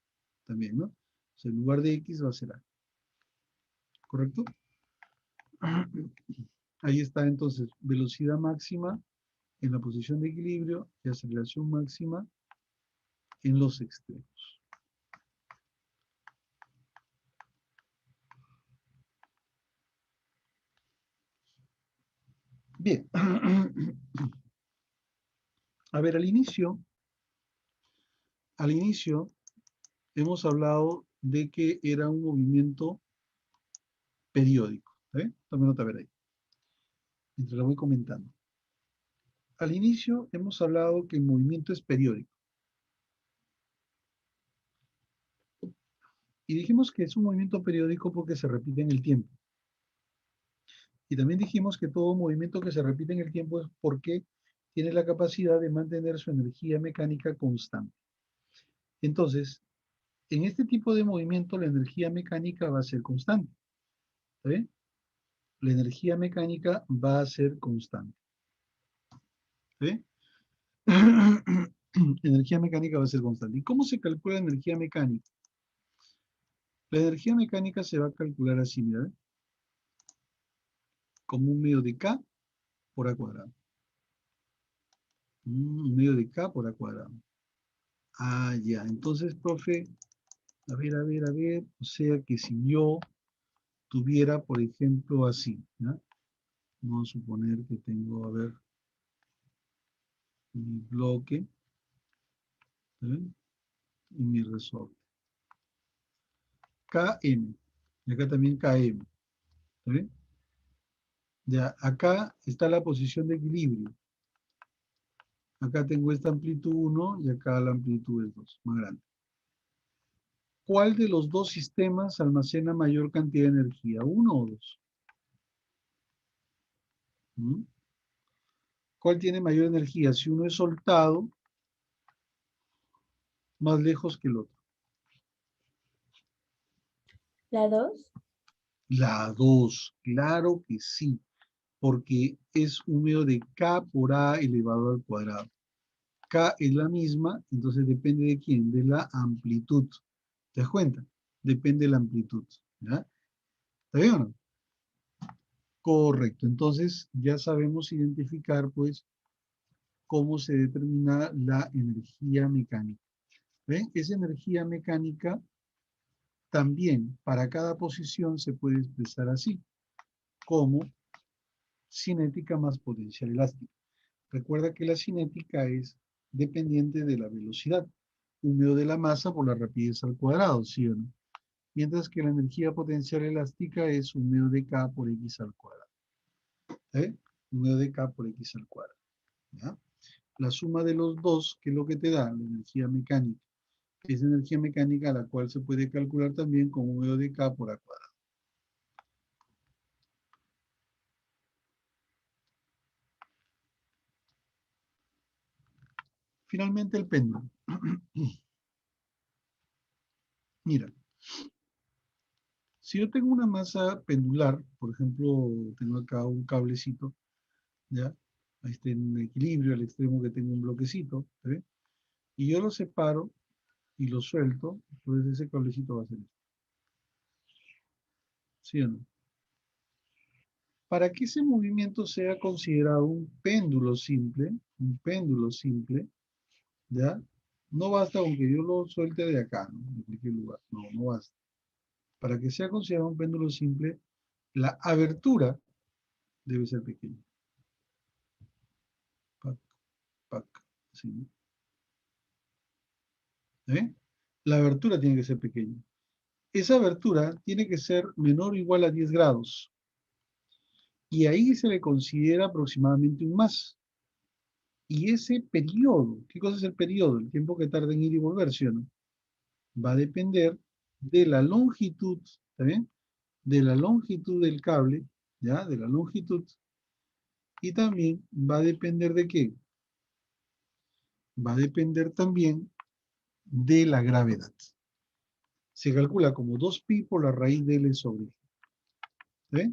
También, ¿no? O sea, en lugar de x va a ser a. ¿Correcto? Ahí está entonces, velocidad máxima en la posición de equilibrio y aceleración máxima en los extremos. Bien. A ver, al inicio hemos hablado de que era un movimiento periódico. Tome nota, a ver ahí, mientras lo voy comentando. Al inicio hemos hablado que el movimiento es periódico. Y dijimos que es un movimiento periódico porque se repite en el tiempo. Y también dijimos que todo movimiento que se repite en el tiempo es porque tiene la capacidad de mantener su energía mecánica constante. Entonces, en este tipo de movimiento la energía mecánica va a ser constante. ¿Está bien? La energía mecánica va a ser constante. ¿Está bien? Energía mecánica va a ser constante. ¿Y cómo se calcula la energía mecánica? La energía mecánica se va a calcular así, mira, como un medio de K por A cuadrado. Un medio de K por A cuadrado. Ah, ya. Entonces, profe, a ver. O sea que si yo tuviera, por ejemplo, así, ¿ya? Vamos a suponer que tengo, a ver, mi bloque, ¿ya? Y mi resorte. KM. Y acá también KM. ¿Está bien? Ya, acá está la posición de equilibrio. Acá tengo esta amplitud 1 y acá la amplitud es 2, más grande. ¿Cuál de los dos sistemas almacena mayor cantidad de energía? ¿Uno o dos? ¿Mm? ¿Cuál tiene mayor energía? Si uno es soltado, más lejos que el otro. ¿La 2? La 2, claro que sí, porque es un medio de K por A elevado al cuadrado. K es la misma, entonces depende de quién, de la amplitud. ¿Te das cuenta? Depende de la amplitud. ¿Ya? ¿Está bien o no? Correcto. Entonces ya sabemos identificar, pues, cómo se determina la energía mecánica. ¿Ven? Esa energía mecánica también para cada posición se puede expresar así, como cinética más potencial elástica. Recuerda que la cinética es dependiente de la velocidad, un medio de la masa por la rapidez al cuadrado, ¿sí o no? Mientras que la energía potencial elástica es un medio de K por X al cuadrado. Un medio de K por X al cuadrado. ¿Ya? La suma de los dos, que es lo que te da la energía mecánica, es energía mecánica la cual se puede calcular también como un medio de K por A cuadrado. Finalmente el péndulo. Mira, si yo tengo una masa pendular, por ejemplo, tengo acá un cablecito, ¿ya? Ahí está en equilibrio, al extremo que tengo un bloquecito, ¿ve? Y yo lo separo y lo suelto, entonces ese cablecito va a ser esto. ¿Sí o no? Para que ese movimiento sea considerado un péndulo simple, ¿ya? No basta con que yo lo suelte de acá, ¿no? De cualquier lugar. No, no basta. Para que sea considerado un péndulo simple, la abertura debe ser pequeña. Pac, pac, así, ¿no? ¿Eh? La abertura tiene que ser pequeña. Esa abertura tiene que ser menor o igual a 10 grados. Y ahí se le considera aproximadamente un más. Y ese periodo, ¿qué cosa es el periodo? El tiempo que tarda en ir y volver, ¿sí o no? Va a depender de la longitud, ¿está bien? De la longitud del cable, ¿ya? De la longitud. Y también va a depender de qué? Va a depender también de la gravedad. Se calcula como 2pi por la raíz de L sobre G. ¿Está bien?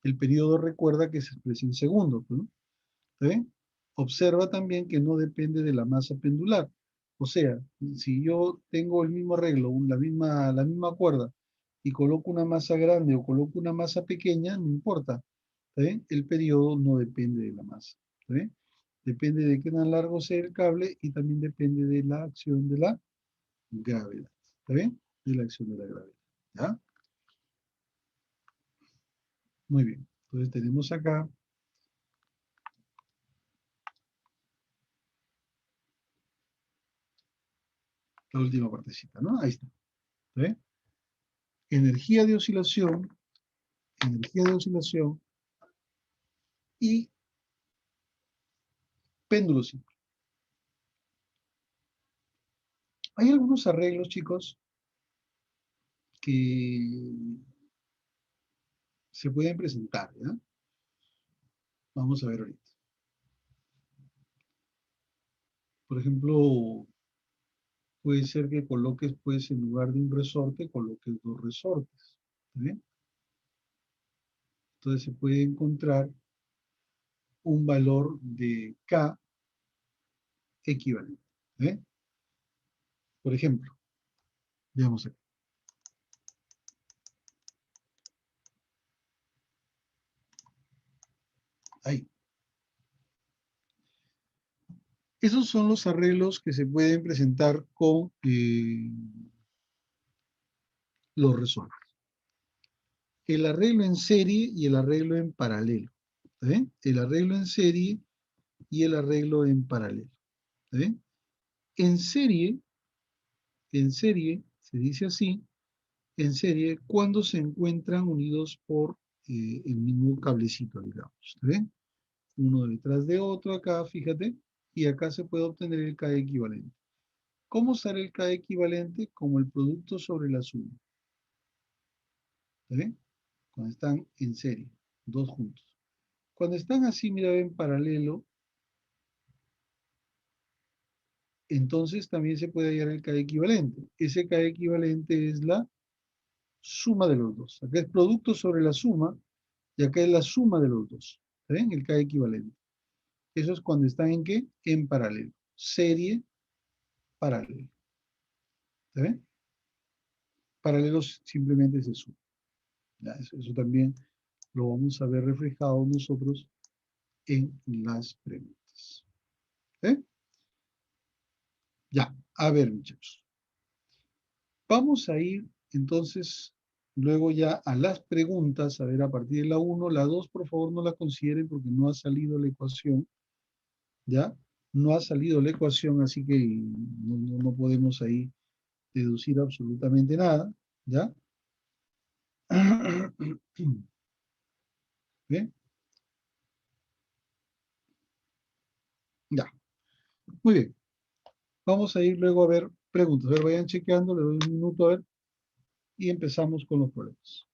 El periodo recuerda que se expresa en segundos, ¿no? ¿Está bien? Observa también que no depende de la masa pendular. O sea, si yo tengo el mismo arreglo, la misma cuerda, y coloco una masa grande o coloco una masa pequeña, no importa. ¿Está bien? El periodo no depende de la masa. ¿Está bien? Depende de qué tan largo sea el cable y también depende de la acción de la gravedad. ¿Está bien? De la acción de la gravedad. ¿Ya? Muy bien. Entonces tenemos acá la última partecita, ¿no? Ahí está. ¿Está bien? Energía de oscilación y péndulo simple. Hay algunos arreglos, chicos, que se pueden presentar, ¿ya? Vamos a ver ahorita. Por ejemplo, puede ser que coloques, pues, en lugar de un resorte, coloques dos resortes. ¿Está bien? Entonces se puede encontrar un valor de K equivalente. ¿Eh? Por ejemplo, veamos aquí. Ahí. Esos son los arreglos que se pueden presentar con los resortes. El arreglo en serie y el arreglo en paralelo. ¿Está bien? El arreglo en serie y el arreglo en paralelo. ¿Está bien? En serie, se dice así, en serie, cuando se encuentran unidos por el mismo cablecito, digamos. ¿Está bien? Uno detrás de otro acá, fíjate, y acá se puede obtener el K equivalente. ¿Cómo sale el K equivalente? Como el producto sobre la suma. ¿Está bien? Cuando están en serie, dos juntos. Cuando están así, mira, en paralelo, entonces también se puede hallar el K equivalente. Ese K equivalente es la suma de los dos. Acá es producto sobre la suma y acá es la suma de los dos. ¿Está bien? El K equivalente. Eso es cuando están en qué? En paralelo. Serie, paralelo. ¿Está bien? Paralelos simplemente se suman. ¿Ya? Eso también lo vamos a ver reflejado nosotros en las preguntas. ¿Eh? Ya, a ver, muchachos. Vamos a ir entonces luego ya a las preguntas, a ver, a partir de la uno, la 2, por favor, no la consideren porque no ha salido la ecuación, ¿ya? No ha salido la ecuación, así que no podemos ahí deducir absolutamente nada, ¿ya? ¿Bien? Ya, muy bien. Vamos a ir luego a ver preguntas. A ver, vayan chequeando, le doy un minuto a ver y empezamos con los problemas.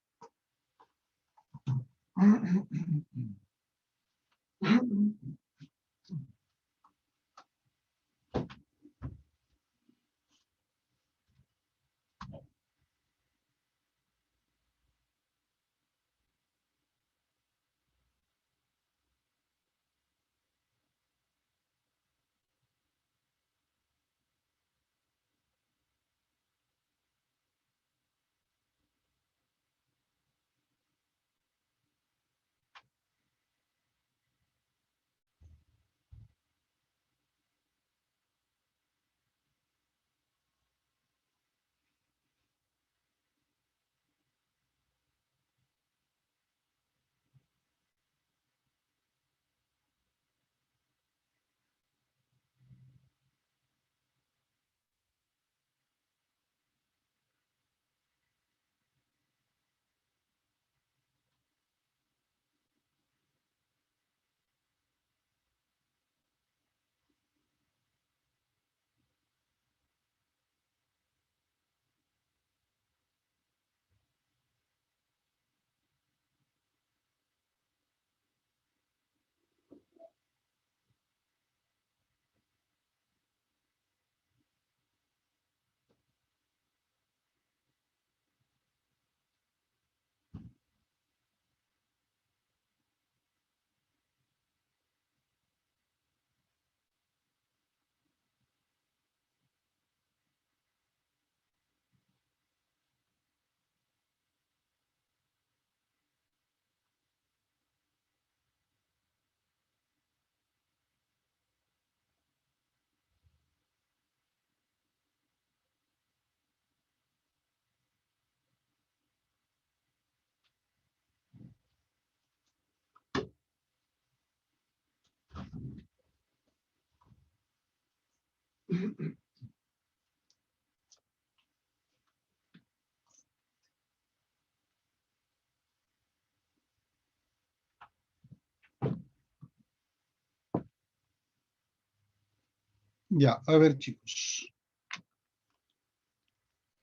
Ya, a ver, chicos.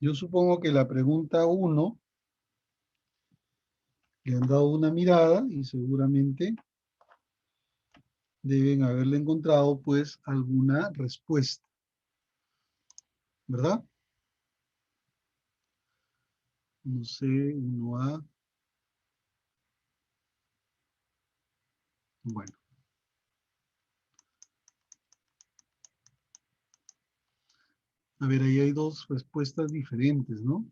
Yo supongo que la pregunta 1 le han dado una mirada y seguramente deben haberle encontrado pues alguna respuesta, ¿verdad? No sé, 1A. Bueno, a ver, ahí hay dos respuestas diferentes, ¿no?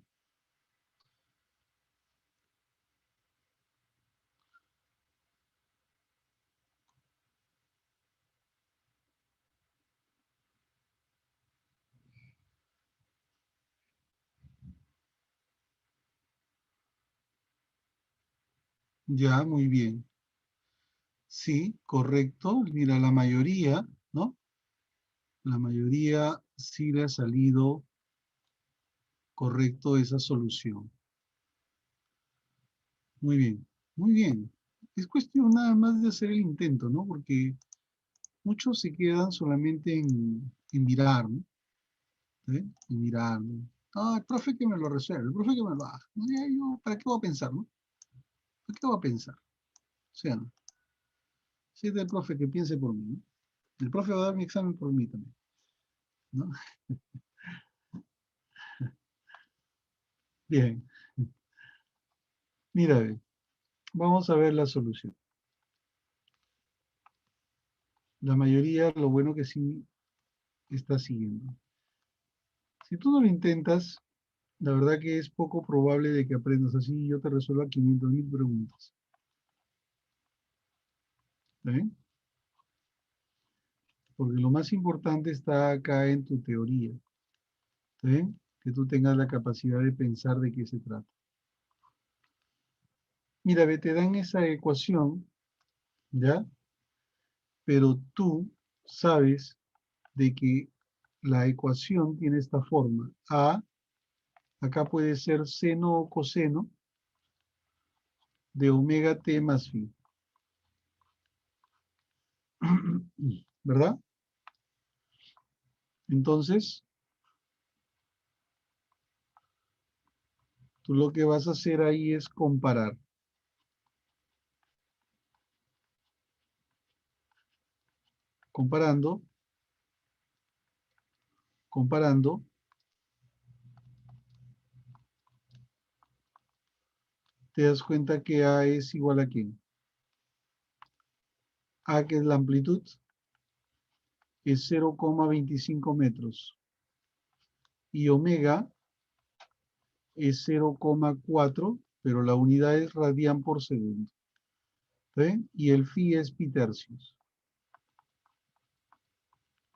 Ya, muy bien. Sí, correcto. Mira, la mayoría, ¿no? La mayoría sí le ha salido correcto esa solución. Muy bien, muy bien. Es cuestión nada más de hacer el intento, ¿no? Porque muchos se quedan solamente en mirar, ¿no? ¿Eh? En mirar, ¿no? Ah, el profe que me lo resuelve, el profe que me lo haga. No, ya yo, ¿para qué voy a pensar, no? ¿Para qué voy a pensar? O sea, no. Si es del profe que piense por mí, ¿no? El profe va a dar mi examen por mí también, ¿no? Bien. Mira, ve, vamos a ver la solución. La mayoría, lo bueno que sí está siguiendo. Si tú no lo intentas, la verdad que es poco probable de que aprendas así y yo te resuelva 500.000 preguntas. ¿Está bien? Porque lo más importante está acá en tu teoría. ¿Está bien? Que tú tengas la capacidad de pensar de qué se trata. Mira, ve, te dan esa ecuación, ¿ya? Pero tú sabes de que la ecuación tiene esta forma. A, acá puede ser seno o coseno de omega t más phi. ¿Verdad? Entonces, tú lo que vas a hacer ahí es comparar. Comparando, comparando, te das cuenta que A es igual a ¿quién? A, que es la amplitud, es 0,25 metros. Y omega es 0,4, pero la unidad es radian por segundo. ¿Sí? Y el phi es pi tercios.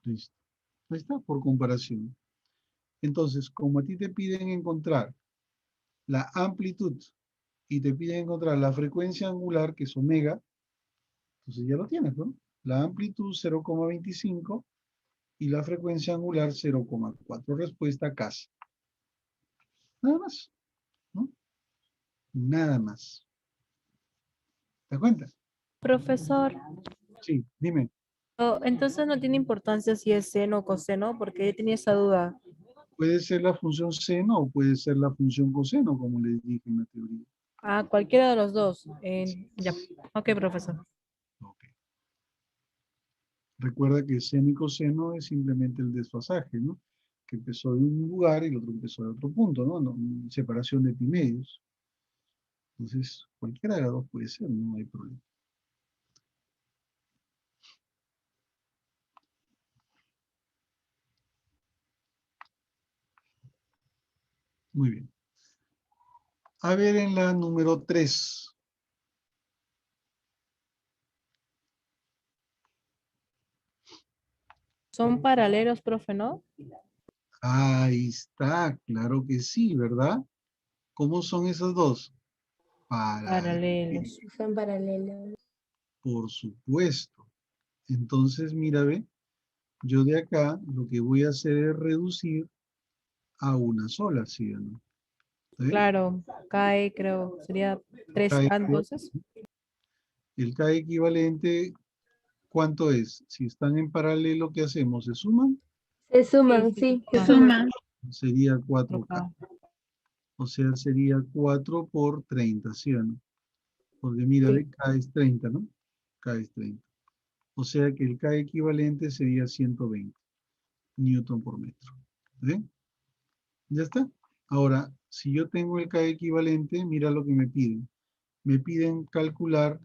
Listo. Ahí está, por comparación. Entonces, como a ti te piden encontrar la amplitud y te piden encontrar la frecuencia angular, que es omega, entonces ya lo tienes, ¿no? La amplitud 0,25 y la frecuencia angular 0,4. Respuesta casi. Nada más, ¿no? Nada más. ¿Te das cuenta? Profesor, Sí, dime. entonces no tiene importancia si es seno o coseno, porque yo tenía esa duda. Puede ser la función seno o puede ser la función coseno, como les dije en la teoría. Ah, cualquiera de los dos. Así Ya. es. Ok, profesor. Ok. Recuerda que seno y coseno es simplemente el desfasaje, ¿no? Que empezó de un lugar y el otro empezó de otro punto, ¿no? Separación de pimedios. Entonces, cualquiera de las dos puede ser, no hay problema. Muy bien. A ver en la número 3. Son paralelos, profe, ¿no? Ahí está, claro que sí, ¿verdad? ¿Cómo son esas dos? Paralelos, Paralelos. Son paralelos. por supuesto. Entonces, mira, ve, yo de acá lo que voy a hacer es reducir a una sola, ¿sí o no? ¿Ve? Claro, cae, creo, sería 3K K, entonces. el K equivalente, ¿cuánto es? Si están en paralelo, ¿qué hacemos? ¿Se suman? Se Sí, suman, sí, sí, se ah, suman. Sería 4K. 4K. O sea, sería 4 por 30, ¿sí o no? Porque mira, Sí. ve, K es 30, ¿no? K es 30. O sea que el K equivalente sería 120 newton por metro. ¿Ve? ¿Ya está? Ahora, si yo tengo el K equivalente, mira lo que me piden. Me piden calcular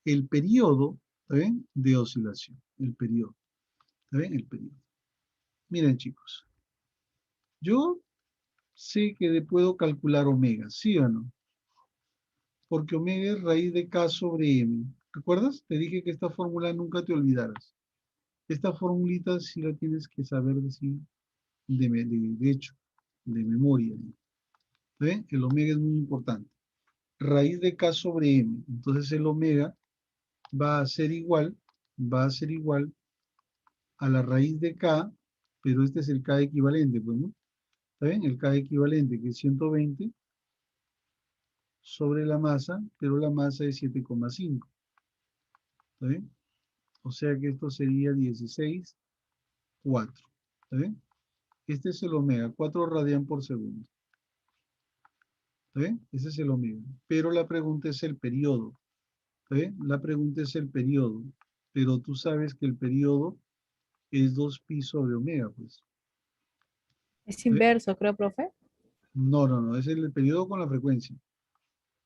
el periodo, ¿está bien? De oscilación. El periodo. ¿Está bien? El periodo. Miren, chicos. Yo sé que puedo calcular omega, ¿sí o no? Porque omega es raíz de K sobre M. ¿Recuerdas? Te dije que esta fórmula nunca te olvidaras. Esta formulita sí la tienes que saber decir de hecho, de memoria. ¿Ve? El omega es muy importante. Raíz de K sobre M. Entonces el omega va a ser igual, va a ser igual a la raíz de K, pero este es el K equivalente, pues, ¿no? ¿Está bien? El K equivalente, que es 120 sobre la masa, pero la masa es 7,5. ¿Está bien? O sea que esto sería 16,4. ¿Está bien? Este es el omega, 4 radian por segundo. ¿Está bien? Ese es el omega. Pero la pregunta es el periodo. ¿Está bien? La pregunta es el periodo. Pero tú sabes que el periodo es 2pi sobre omega, pues. Es ¿Está bien? inverso, creo, profe. No, no, no. Es el periodo con la frecuencia.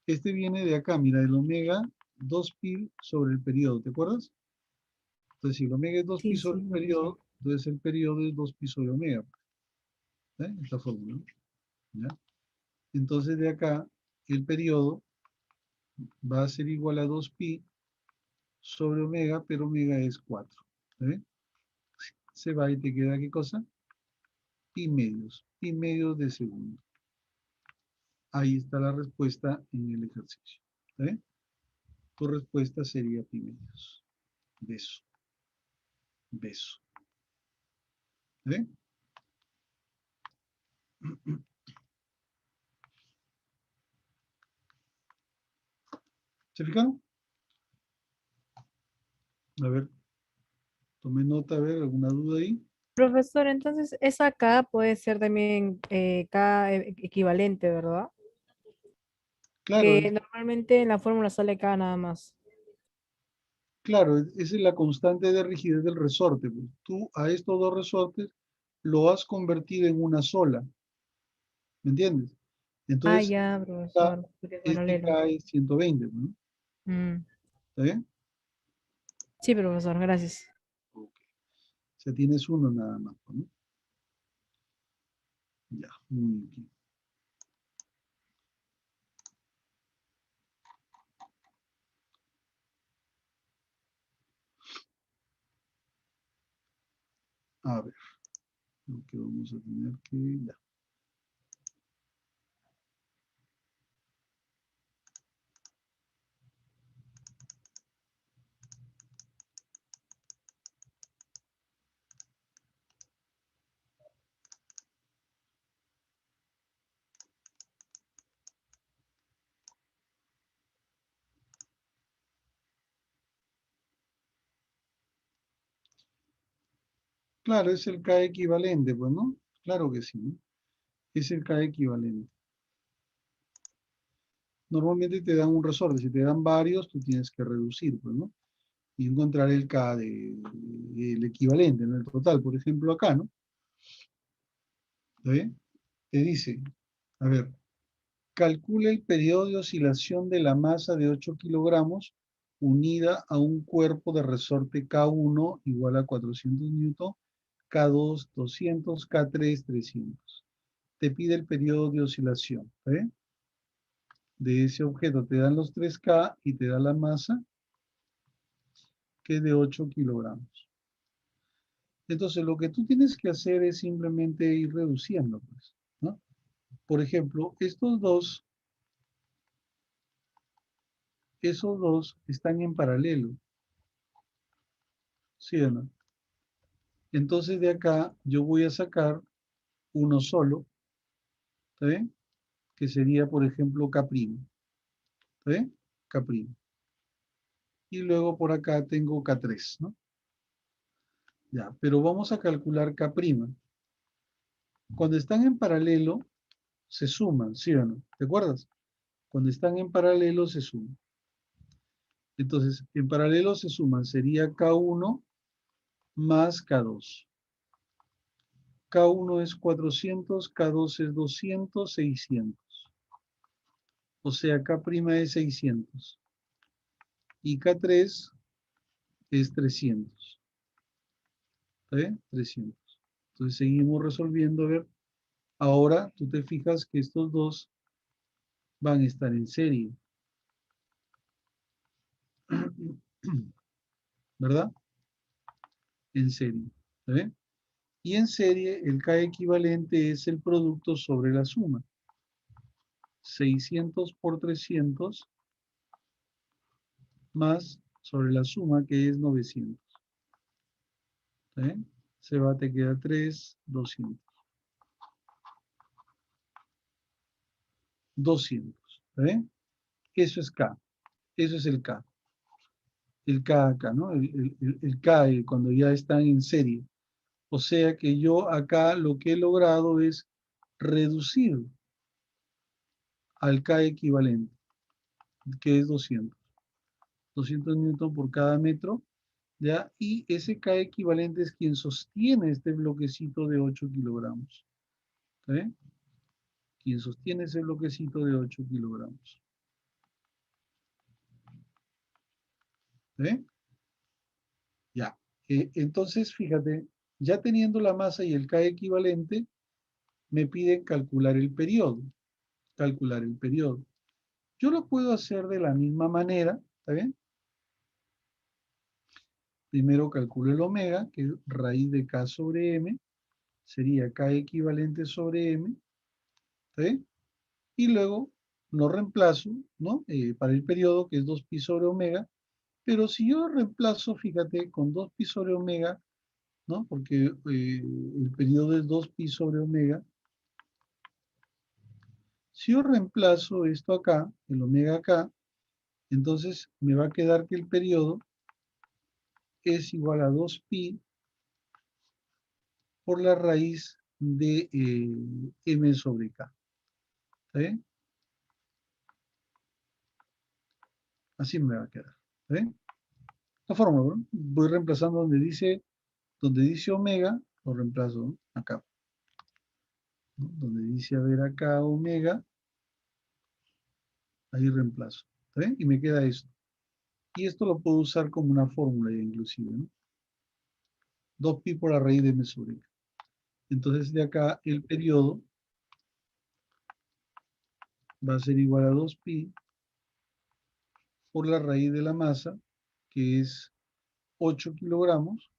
Este viene de acá. Mira, el omega 2pi sobre el periodo. ¿Te acuerdas? Entonces, si el omega es 2pi Sí, sobre sí, el me lo sé. periodo, entonces el periodo es 2pi sobre omega. Esta fórmula. ¿Ya? Entonces, de acá, el periodo va a ser igual a 2pi sobre omega, pero omega es 4. ¿Eh? Se va y te queda, ¿qué cosa? Pi medios de segundo. Ahí está la respuesta en el ejercicio. ¿Eh? Tu respuesta sería pi medios. Beso, beso. ¿Eh? ¿Se fijaron? A ver, tome nota, a ver, ¿alguna duda ahí? Profesor, entonces esa K puede ser también K equivalente, ¿verdad? Claro, Que normalmente en la fórmula sale K nada más. claro, esa es la constante de rigidez del resorte, pues. Tú a estos dos resortes lo has convertido en una sola, ¿me entiendes? Ah, Entonces, ya, K- profesor, porque es este paralelo. K es 120, ¿no? Mm. ¿Está bien? Sí, profesor, gracias. Ok. O sea, tienes uno nada más, ¿no? Ya, muy bien. A ver, lo que vamos a tener que... Ya. Claro, es el K equivalente, pues, ¿no? Claro que sí, ¿no? Es el K equivalente. Normalmente te dan un resorte, si te dan varios, tú tienes que reducir, pues, ¿no? Y encontrar el K el equivalente, ¿no? El total, por ejemplo, acá, ¿no? ¿Está bien? Te dice, a ver, calcula el periodo de oscilación de la masa de 8 kilogramos unida a un cuerpo de resorte K1 igual a 400 newton, K2 200, K3 300. Te pide el periodo de oscilación, ¿está bien? De ese objeto. Te dan los 3K y te da la masa, que es de 8 kilogramos. Entonces, lo que tú tienes que hacer es simplemente ir reduciendo, pues, ¿no? Por ejemplo, esos dos están en paralelo. ¿Sí o no? Entonces de acá yo voy a sacar uno solo, ¿está bien? Que sería, por ejemplo, K', ¿está bien? K'. Y luego por acá tengo K3, ¿no? Ya, pero vamos a calcular K'. Cuando están en paralelo, se suman, ¿sí o no? ¿Te acuerdas? Cuando están en paralelo, se suman. Entonces, en paralelo se suman, sería K1 más K2. K1 es 400, K2 es 200, 600. O sea, K' es 600. Y K3 es 300. ¿Está bien? 300. Entonces seguimos resolviendo. A ver, ahora tú te fijas que estos dos van a estar en serie. ¿Verdad? En serie. ¿Está bien? Y en serie, el K equivalente es el producto sobre la suma. 600 por 300 más sobre la suma, que es 900. ¿Está bien? Se va, te queda 3, 200. 200. ¿Está bien? Eso es K. Eso es el K. El K acá, ¿no? El K cuando ya están en serie. O sea que yo acá lo que he logrado es reducir al K equivalente, que es 200. 200 newton por cada metro, ¿ya? Y ese K equivalente es quien sostiene este bloquecito de 8 kilogramos. ¿Está bien? Quien sostiene ese bloquecito de 8 kilogramos. ¿Está bien? Ya. Entonces, fíjate, ya teniendo la masa y el K equivalente, me piden calcular el periodo. Calcular el periodo. Yo lo puedo hacer de la misma manera, ¿está bien? Primero calculo el omega, que es raíz de K sobre M, sería K equivalente sobre M, ¿está bien? Y luego lo reemplazo, ¿no? Para el periodo, que es 2pi sobre omega, pero si yo reemplazo, fíjate, con 2pi sobre omega, ¿no? Porque el periodo es 2pi sobre omega. Si yo reemplazo esto acá, el omega acá, entonces me va a quedar que el periodo es igual a 2pi por la raíz de m sobre k. ¿Está bien? Así me va a quedar. ¿Está bien? Esta forma, ¿no? Voy reemplazando donde dice omega, lo reemplazo, ¿no? Acá. ¿No? Donde dice, a ver, acá omega, ahí reemplazo. ¿Está bien? Y me queda esto. Y esto lo puedo usar como una fórmula ya inclusive, ¿no? 2pi por la raíz de m sobre k. Entonces de acá el periodo va a ser igual a 2pi por la raíz de la masa, que es 8 kilogramos,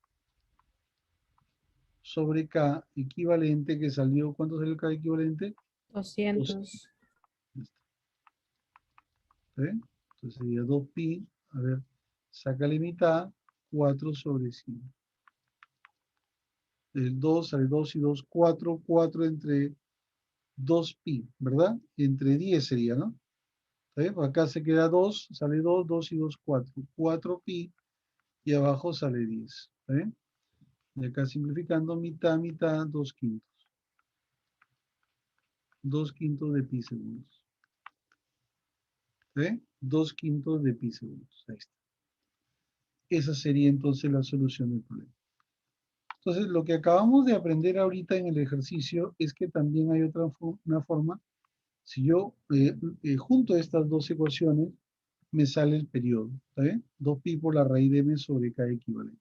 sobre K equivalente, que salió, ¿cuánto salió el K equivalente? 200. 200. ¿Eh? Entonces sería 2pi, a ver, sácale mitad, 4 sobre 100. El 2 sale 2 y 2, 4, 4 entre 2pi, ¿verdad? Entre 10 sería, ¿no? ¿Está bien? Pues acá se queda 2, sale 2, 2 y 2, 4. 4pi y abajo sale 10. ¿Está bien? Y acá simplificando, mitad, mitad, 2 quintos. 2 quintos de pi segundos. ¿Eh? 2 quintos de pi segundos. Ahí está. Esa sería entonces la solución del problema. Entonces, lo que acabamos de aprender ahorita en el ejercicio es que también hay una forma. Si yo junto estas dos ecuaciones, me sale el periodo. ¿Está bien? 2pi por la raíz de m sobre k equivalente.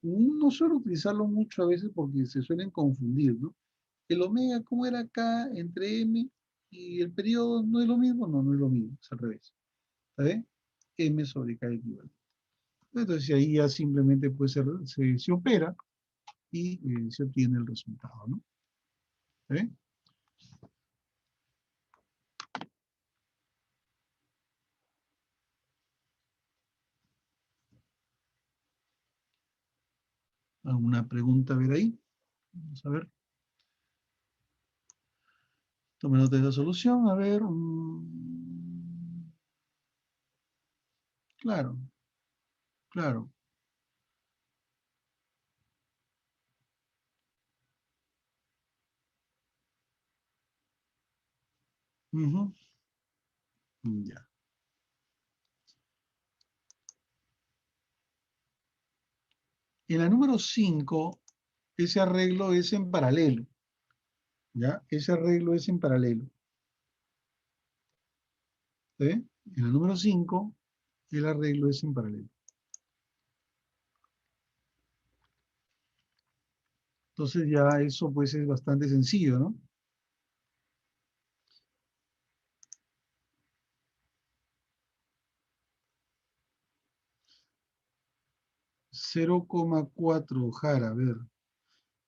No suelo utilizarlo mucho a veces porque se suelen confundir, ¿no? El omega, ¿cómo era acá entre m y el periodo? ¿No es lo mismo? No, no es lo mismo, es al revés. ¿Está bien? M sobre K equivalente. Entonces ahí ya simplemente pues, se opera y se obtiene el resultado, ¿no? ¿Está bien? ¿Alguna pregunta a ver ahí? Vamos a ver. Tome nota de la solución. A ver. Claro, claro. Ujú. Ya. En la número 5, ese arreglo es en paralelo. ¿Ya? Ese arreglo es en paralelo. ¿Sí? En la número 5, el arreglo es en paralelo. Entonces ya eso pues es bastante sencillo, ¿no? 0,4, Jara, a ver.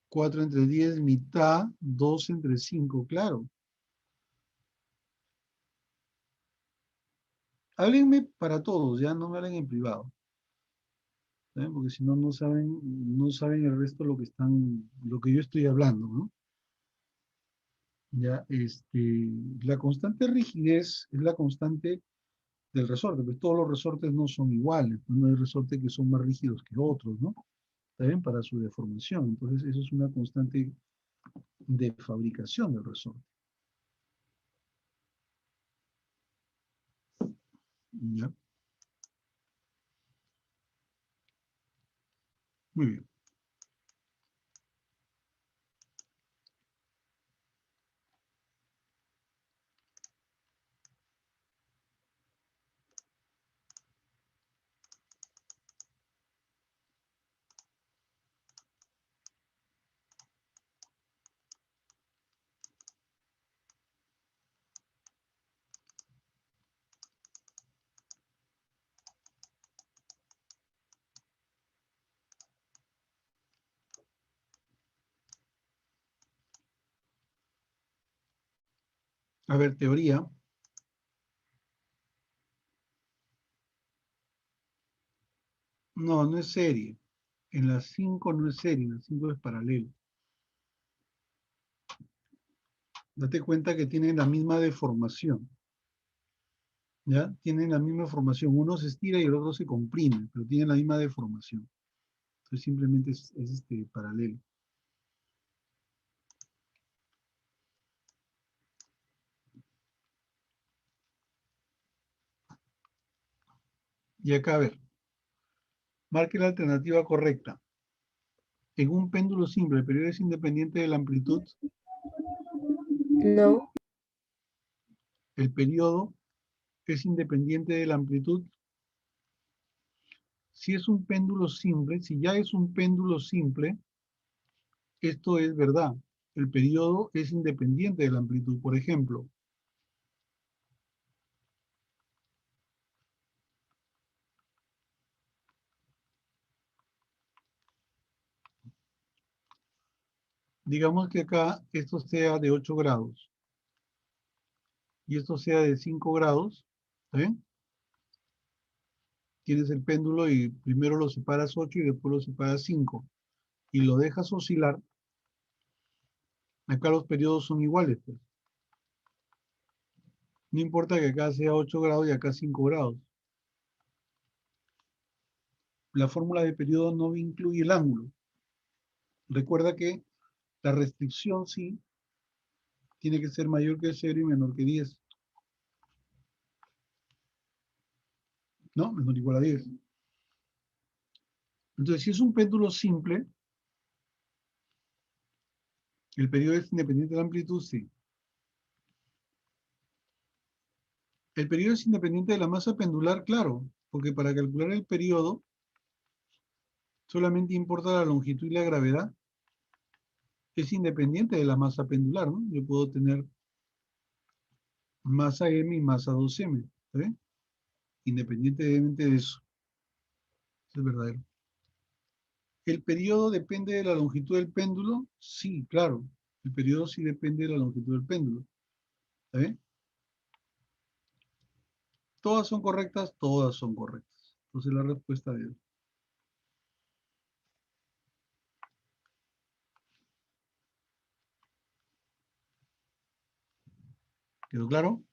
4 entre 10, mitad, 2 entre 5, claro. Háblenme para todos, ya no me hablen en privado. ¿Eh? Porque si no, no saben el resto de lo que yo estoy hablando, ¿no? Ya, la constante rigidez es la constante del resorte, pues todos los resortes no son iguales, pues no hay resortes que son más rígidos que otros, ¿no? También para su deformación. Entonces, eso es una constante de fabricación del resorte. ¿Ya? Muy bien. A ver, teoría. No, no es serie. En las 5 no es serie, en las 5 es paralelo. Date cuenta que tienen la misma deformación. ¿Ya? Tienen la misma formación. Uno se estira y el otro se comprime, pero tienen la misma deformación. Entonces simplemente es paralelo. Y acá, a ver, marque la alternativa correcta. En un péndulo simple, ¿el periodo es independiente de la amplitud? No. ¿El periodo es independiente de la amplitud? Si es un péndulo simple, si ya es un péndulo simple, esto es verdad. El periodo es independiente de la amplitud. Por ejemplo, digamos que acá esto sea de 8 grados y esto sea de 5 grados. ¿Eh? Tienes el péndulo y primero lo separas 8 y después lo separas 5 y lo dejas oscilar. Acá los periodos son iguales, pues. No importa que acá sea 8 grados y acá 5 grados. La fórmula de periodo no incluye el ángulo. Recuerda que la restricción sí tiene que ser mayor que 0 y menor que 10. ¿No? Menor o igual a 10. Entonces, si es un péndulo simple, el periodo es independiente de la amplitud, sí. El periodo es independiente de la masa pendular, claro, porque para calcular el periodo solamente importa la longitud y la gravedad. Es independiente de la masa pendular, ¿no? Yo puedo tener masa m y masa 2m, ¿eh? Independientemente de eso. Eso es verdadero. ¿El periodo depende de la longitud del péndulo? Sí, claro. El periodo sí depende de la longitud del péndulo. ¿Está bien? Todas son correctas, todas son correctas. Entonces la respuesta es ¿Quedó claro?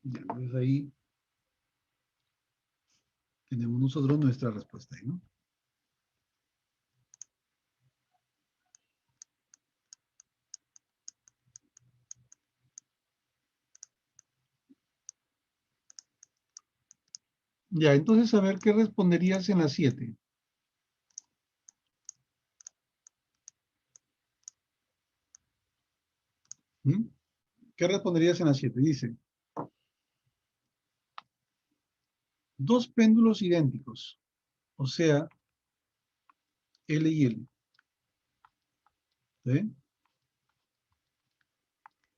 Ya, entonces ahí tenemos nosotros nuestra respuesta ahí, ¿no? Ya, entonces a ver qué responderías en la 7. ¿Mm? ¿Qué responderías en la 7? Dice, dos péndulos idénticos, o sea, L y L. ¿Sí?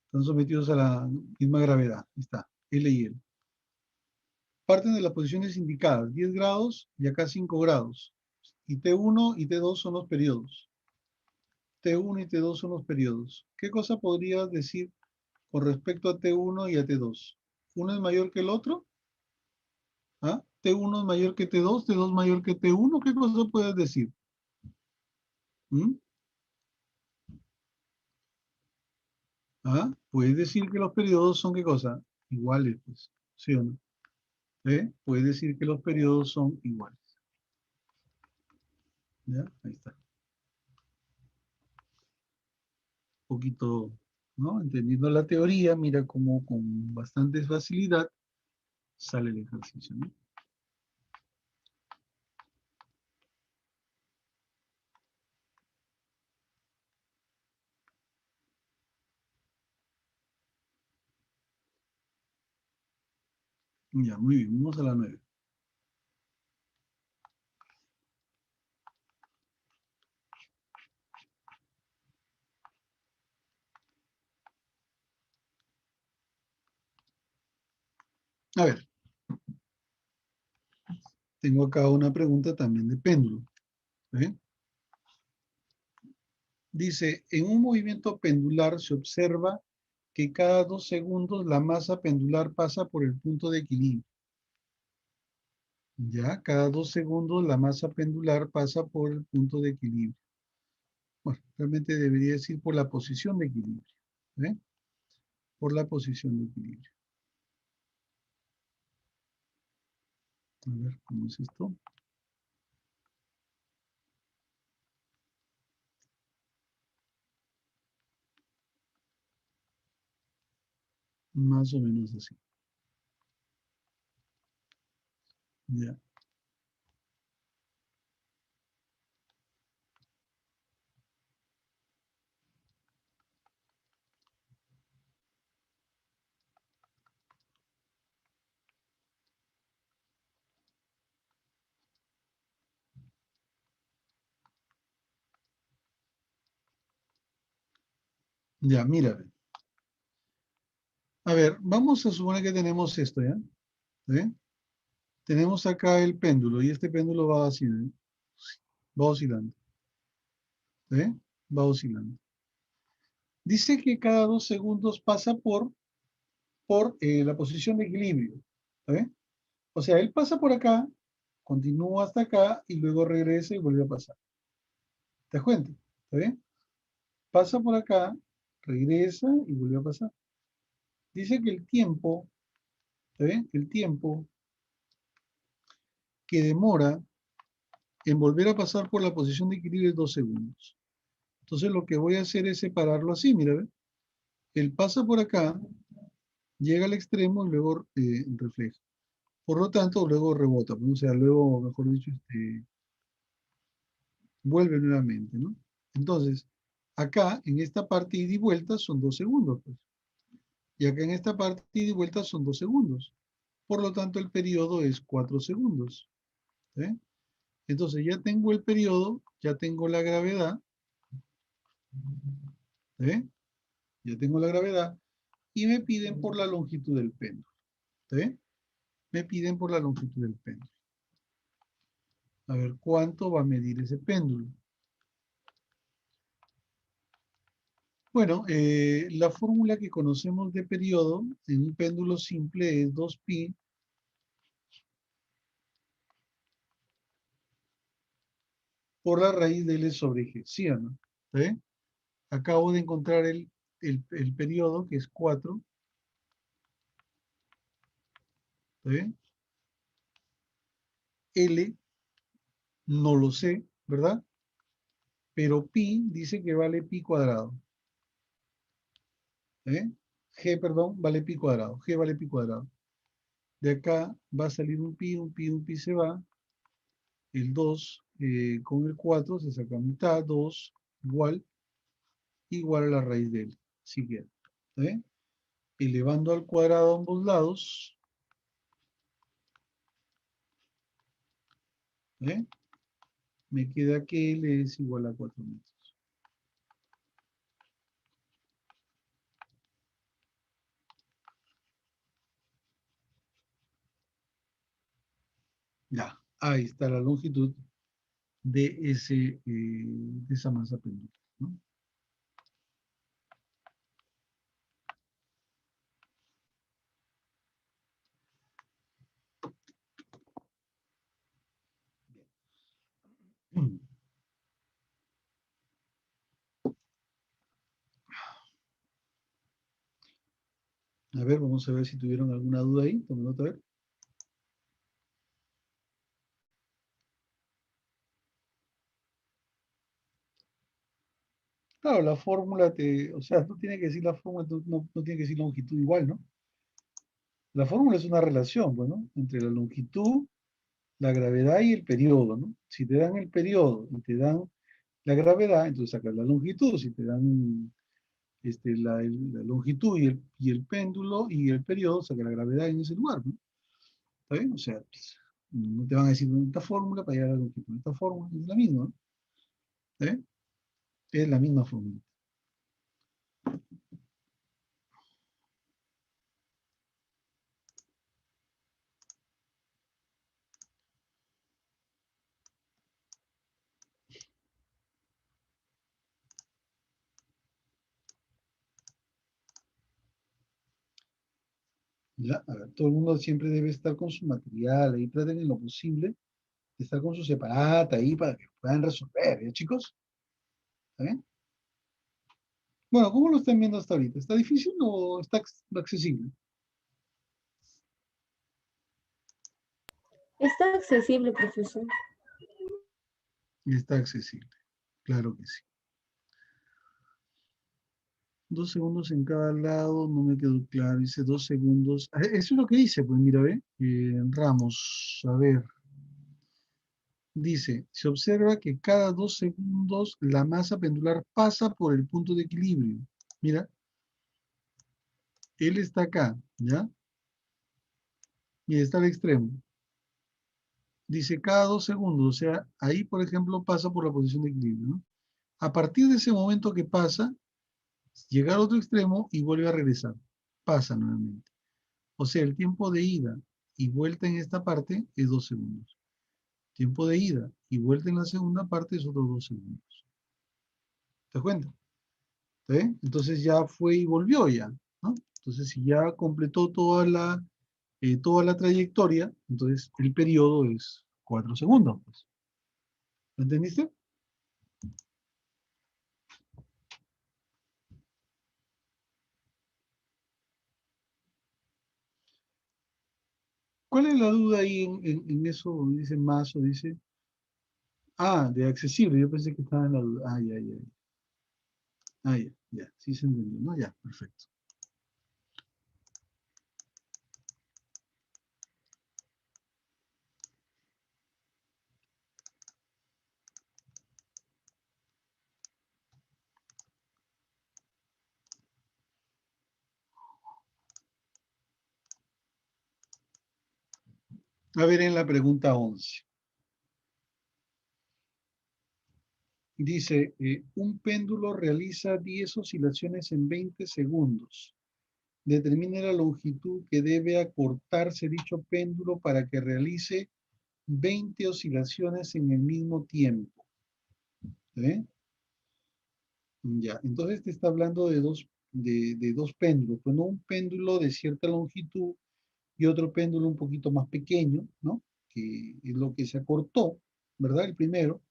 Están sometidos a la misma gravedad. Ahí está, L y L. Parten de las posiciones indicadas, 10 grados y acá 5 grados. Y T1 y T2 son los periodos. T1 y T2 son los periodos. ¿Qué cosa podrías decir con respecto a T1 y a T2? ¿Uno es mayor que el otro? ¿Ah? ¿T1 es mayor que T2? ¿T2 mayor que T1? ¿Qué cosa puedes decir? ¿Mm? ¿Ah? Puedes decir que los periodos son ¿qué cosa? Iguales, pues. ¿Sí o no? ¿Eh? Puedes decir que los periodos son iguales. ¿Ya? Ahí está. Un poquito, ¿no? Entendiendo la teoría, mira cómo con bastante facilidad sale el ejercicio, ¿no? Ya, muy bien, vamos a la 9. A ver, tengo acá una pregunta también de péndulo. ¿Eh? Dice, en un movimiento pendular se observa que cada 2 segundos la masa pendular pasa por el punto de equilibrio. Ya, cada 2 segundos la masa pendular pasa por el punto de equilibrio. Bueno, realmente debería decir por la posición de equilibrio. ¿Eh? Por la posición de equilibrio. A ver, ¿cómo es esto? Más o menos así. Ya. Ya, mira. A ver, vamos a suponer que tenemos esto, ¿ya? ¿Eh? Tenemos acá el péndulo y este péndulo va así, ¿eh? Va oscilando. ¿Eh? Va oscilando. Dice que cada 2 segundos pasa por la posición de equilibrio. ¿Eh? O sea, él pasa por acá, continúa hasta acá y luego regresa y vuelve a pasar. ¿Te das cuenta? ¿Está bien? Pasa por acá, regresa y vuelve a pasar. Dice que el tiempo, ¿está bien? El tiempo que demora en volver a pasar por la posición de equilibrio es 2 segundos. Entonces lo que voy a hacer es separarlo así, mira, ¿ve? Él pasa por acá, llega al extremo y luego refleja. Por lo tanto, luego rebota, ¿no? O sea, luego, mejor dicho, vuelve nuevamente, ¿no? Entonces, acá, en esta parte ida y vuelta son 2 segundos, pues. Y acá en esta parte ida y vuelta son 2 segundos. Por lo tanto, el periodo es 4 segundos. ¿Eh? Entonces, ya tengo el periodo, ya tengo la gravedad, ¿eh? Ya tengo la gravedad, y me piden por la longitud del péndulo. ¿Eh? Me piden por la longitud del péndulo. A ver, ¿cuánto va a medir ese péndulo? Bueno, la fórmula que conocemos de periodo en un péndulo simple es 2pi por la raíz de L sobre G, ¿sí o no? ¿Está bien? Acabo de encontrar el periodo, que es 4. ¿Está bien? L, no lo sé, ¿verdad? Pero pi dice que vale pi cuadrado. ¿Eh? G, perdón, vale pi cuadrado. G vale pi cuadrado. De acá va a salir un pi, un pi, un pi se va. El 2 con el 4 se saca mitad, 2 igual a la raíz de L. Así queda. ¿Eh? Elevando al cuadrado a ambos lados. ¿Eh? Me queda que L es igual a 4 metros. Ya, ahí está la longitud de esa masa pendular, ¿no? A ver, vamos a ver si tuvieron alguna duda ahí. Tomen nota, a ver. Claro, la fórmula o sea, no tiene que decir la fórmula, no tiene que decir longitud igual, ¿no? La fórmula es una relación, bueno, entre la longitud, la gravedad y el periodo, ¿no? Si te dan el periodo y te dan la gravedad, entonces sacas la longitud. Si te dan la longitud y el péndulo y el periodo, sacas la gravedad en ese lugar, ¿no? ¿Está bien? O sea, pues, no te van a decir esta fórmula para llegar a la longitud. Esta fórmula es la misma, ¿no? ¿Eh? Es la misma fórmula. ¿Ya? A ver, todo el mundo siempre debe estar con su material, ahí traten en lo posible de estar con su separata ahí para que puedan resolver, ¿ya, chicos? ¿Está bien? Bueno, ¿cómo lo están viendo hasta ahorita? ¿Está difícil o está accesible? Está accesible, profesor. Está accesible, claro que sí. 2 segundos en cada lado, no me quedó claro, dice 2 segundos. Eso es lo que dice, pues mira, ve. Ramos, a ver. Dice, se observa que cada 2 segundos la masa pendular pasa por el punto de equilibrio. Mira, él está acá, ¿ya? Y está al extremo. Dice cada 2 segundos, o sea, ahí, por ejemplo, pasa por la posición de equilibrio, ¿no? A partir de ese momento que pasa, llega al otro extremo y vuelve a regresar. Pasa nuevamente. O sea, el tiempo de ida y vuelta en esta parte es 2 segundos. Tiempo de ida y vuelta en la segunda parte es otros 2 segundos. ¿Te das cuenta? ¿Está bien? Entonces ya fue y volvió ya, ¿no? Entonces, si ya completó toda la trayectoria, entonces el periodo es 4 segundos, pues. ¿Lo entendiste? ¿Cuál es la duda ahí en eso? ¿Dice más o dice? Ah, de accesible. Yo pensé que estaba en la duda. Ah, ya, ya. Ah, ya, ya. Sí se entendió, ¿no? Ya, perfecto. A ver, en la pregunta 11. Dice, un péndulo realiza 10 oscilaciones en 20 segundos. Determine la longitud que debe acortarse dicho péndulo para que realice 20 oscilaciones en el mismo tiempo. ¿Eh? Ya, entonces te está hablando de dos péndulos. Pues no, un péndulo de cierta longitud y otro péndulo un poquito más pequeño, ¿no? Que es lo que se acortó, ¿verdad? El primero.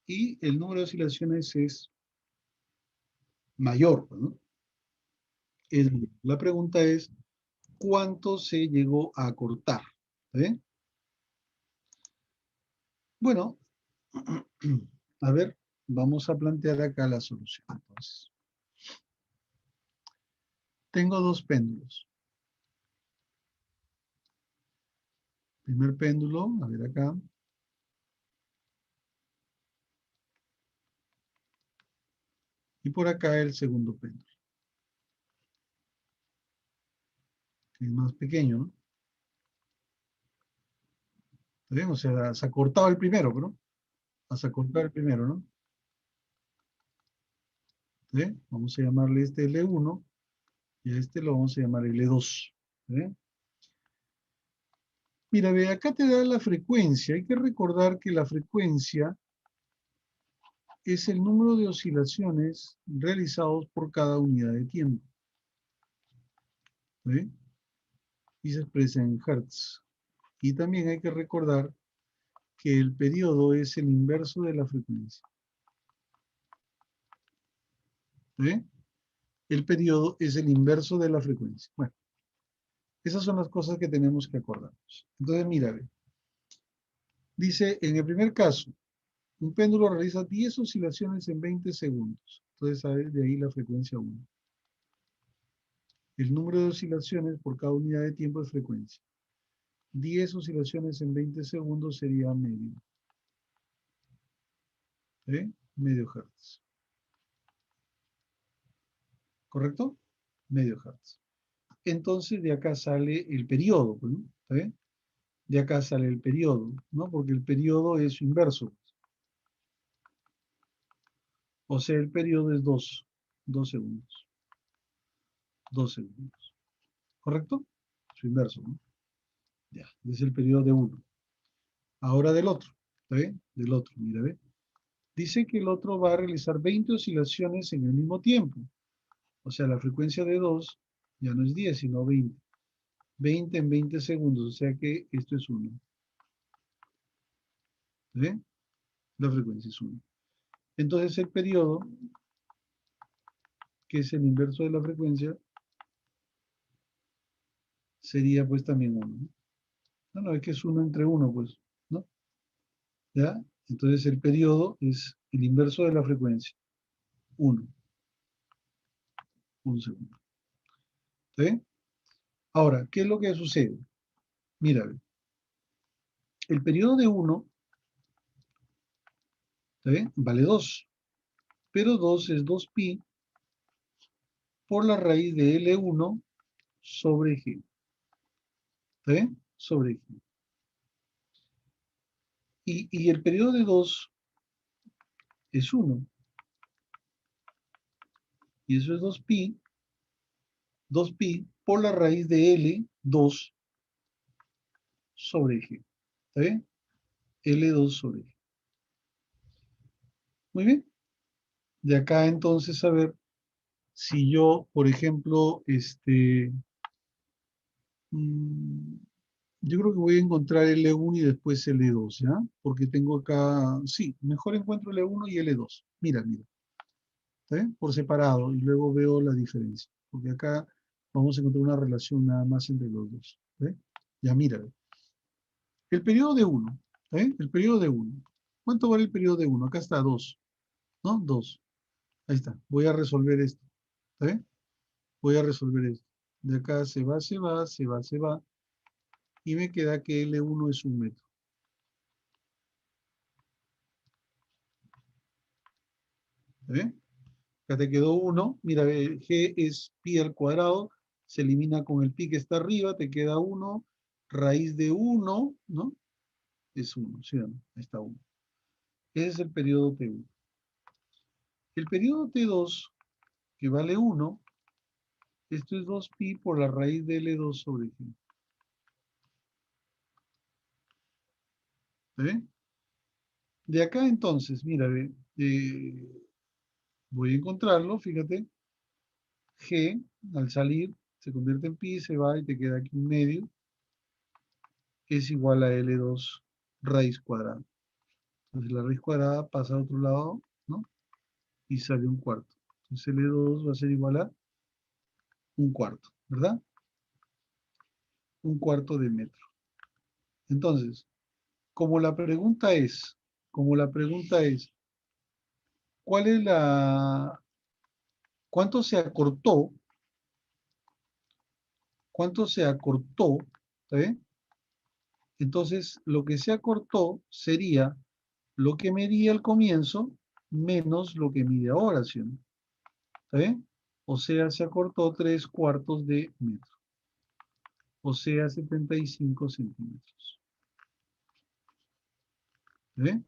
y el número de oscilaciones es mayor, ¿no? La pregunta es, ¿cuánto se llegó a cortar? ¿Eh? Bueno, a ver, vamos a plantear acá la solución. Entonces, tengo dos péndulos. Primer péndulo, a ver acá. Y por acá el segundo péndulo, que es más pequeño, ¿no? ¿Está bien? O sea, se ha cortado el primero, ¿no? Se ha cortado el primero, ¿no? ¿Sí? Vamos a llamarle este L1 y a este lo vamos a llamar L2. ¿Sí? Mira, ve, acá te da la frecuencia. Hay que recordar que la frecuencia es el número de oscilaciones realizados por cada unidad de tiempo. ¿Sí? Y se expresa en Hertz. Y también hay que recordar que el periodo es el inverso de la frecuencia. ¿Sí? El periodo es el inverso de la frecuencia. Bueno, esas son las cosas que tenemos que acordarnos. Entonces, mira, ve. Dice, en el primer caso, un péndulo realiza 10 oscilaciones en 20 segundos. Entonces, ¿sabes? De ahí la frecuencia 1. El número de oscilaciones por cada unidad de tiempo es frecuencia. 10 oscilaciones en 20 segundos sería medio. ¿Eh? Medio hertz. ¿Correcto? Medio hertz. Entonces, de acá sale el periodo, ¿no? ¿Está bien? De acá sale el periodo, ¿no? Porque el periodo es su inverso. O sea, el periodo es 2 segundos. 2 segundos. ¿Correcto? Su inverso, ¿no? Ya, es el periodo de uno. Ahora del otro, ¿está bien? Del otro, mira, ve. Dice que el otro va a realizar 20 oscilaciones en el mismo tiempo. O sea, la frecuencia de 2 ya no es 10, sino 20. 20 en 20 segundos, o sea que esto es 1. ¿Ve? La frecuencia es 1. Entonces el periodo, que es el inverso de la frecuencia, sería pues también 1. ¿No? No, es que es 1 entre 1, pues, ¿no? ¿Ya? Entonces el periodo es el inverso de la frecuencia. 1. 1 segundo. ¿Está bien? Ahora, ¿qué es lo que sucede? Mira, el periodo de 1, ¿está bien? Vale 2. Pero 2 es 2pi por la raíz de L1 sobre G. ¿Está bien? Sobre G. Y el periodo de 2 es 1. Y eso es 2pi por la raíz de L2 sobre G. ¿Está bien? L2 sobre G. Muy bien. De acá entonces, a ver, si yo, por ejemplo, yo creo que voy a encontrar L1 y después L2, ¿ya? Porque tengo acá, sí, mejor encuentro L1 y L2. Mira, mira. ¿Está bien? Por separado y luego veo la diferencia. Porque acá vamos a encontrar una relación nada más entre los dos. ¿Está bien? Ya, mira. El periodo de 1. ¿Está bien? El periodo de 1. ¿Cuánto vale el periodo de 1? Acá está 2. ¿No? 2. Ahí está. Voy a resolver esto. ¿Está bien? Voy a resolver esto. De acá se va, se va, se va, se va. Y me queda que L1 es 1 metro. ¿Está bien? Acá te quedó 1. Mira, G es pi al cuadrado. Se elimina con el pi que está arriba. Te queda 1. Raíz de 1, ¿no? Es 1, ¿sí o no? Ahí está 1. Ese es el periodo T1. El periodo T2, que vale 1, esto es 2pi por la raíz de L2 sobre G. ¿Está bien? De acá entonces, mira, voy a encontrarlo, fíjate. G, al salir, se convierte en pi, se va y te queda aquí un medio. Es igual a L2 raíz cuadrada. Entonces la raíz cuadrada pasa a otro lado, ¿no? Y sale un cuarto. Entonces L2 va a ser igual a un cuarto, ¿verdad? Un cuarto de metro. Entonces, como la pregunta es, como la pregunta es, ¿cuál es la, cuánto se acortó? ¿Cuánto se acortó? ¿Está bien? Entonces, lo que se acortó sería lo que medía al comienzo menos lo que mide ahora, ¿sí o no? ¿Está bien? O sea, se acortó 3/4 de metro. O sea, 75 centímetros. ¿Está bien?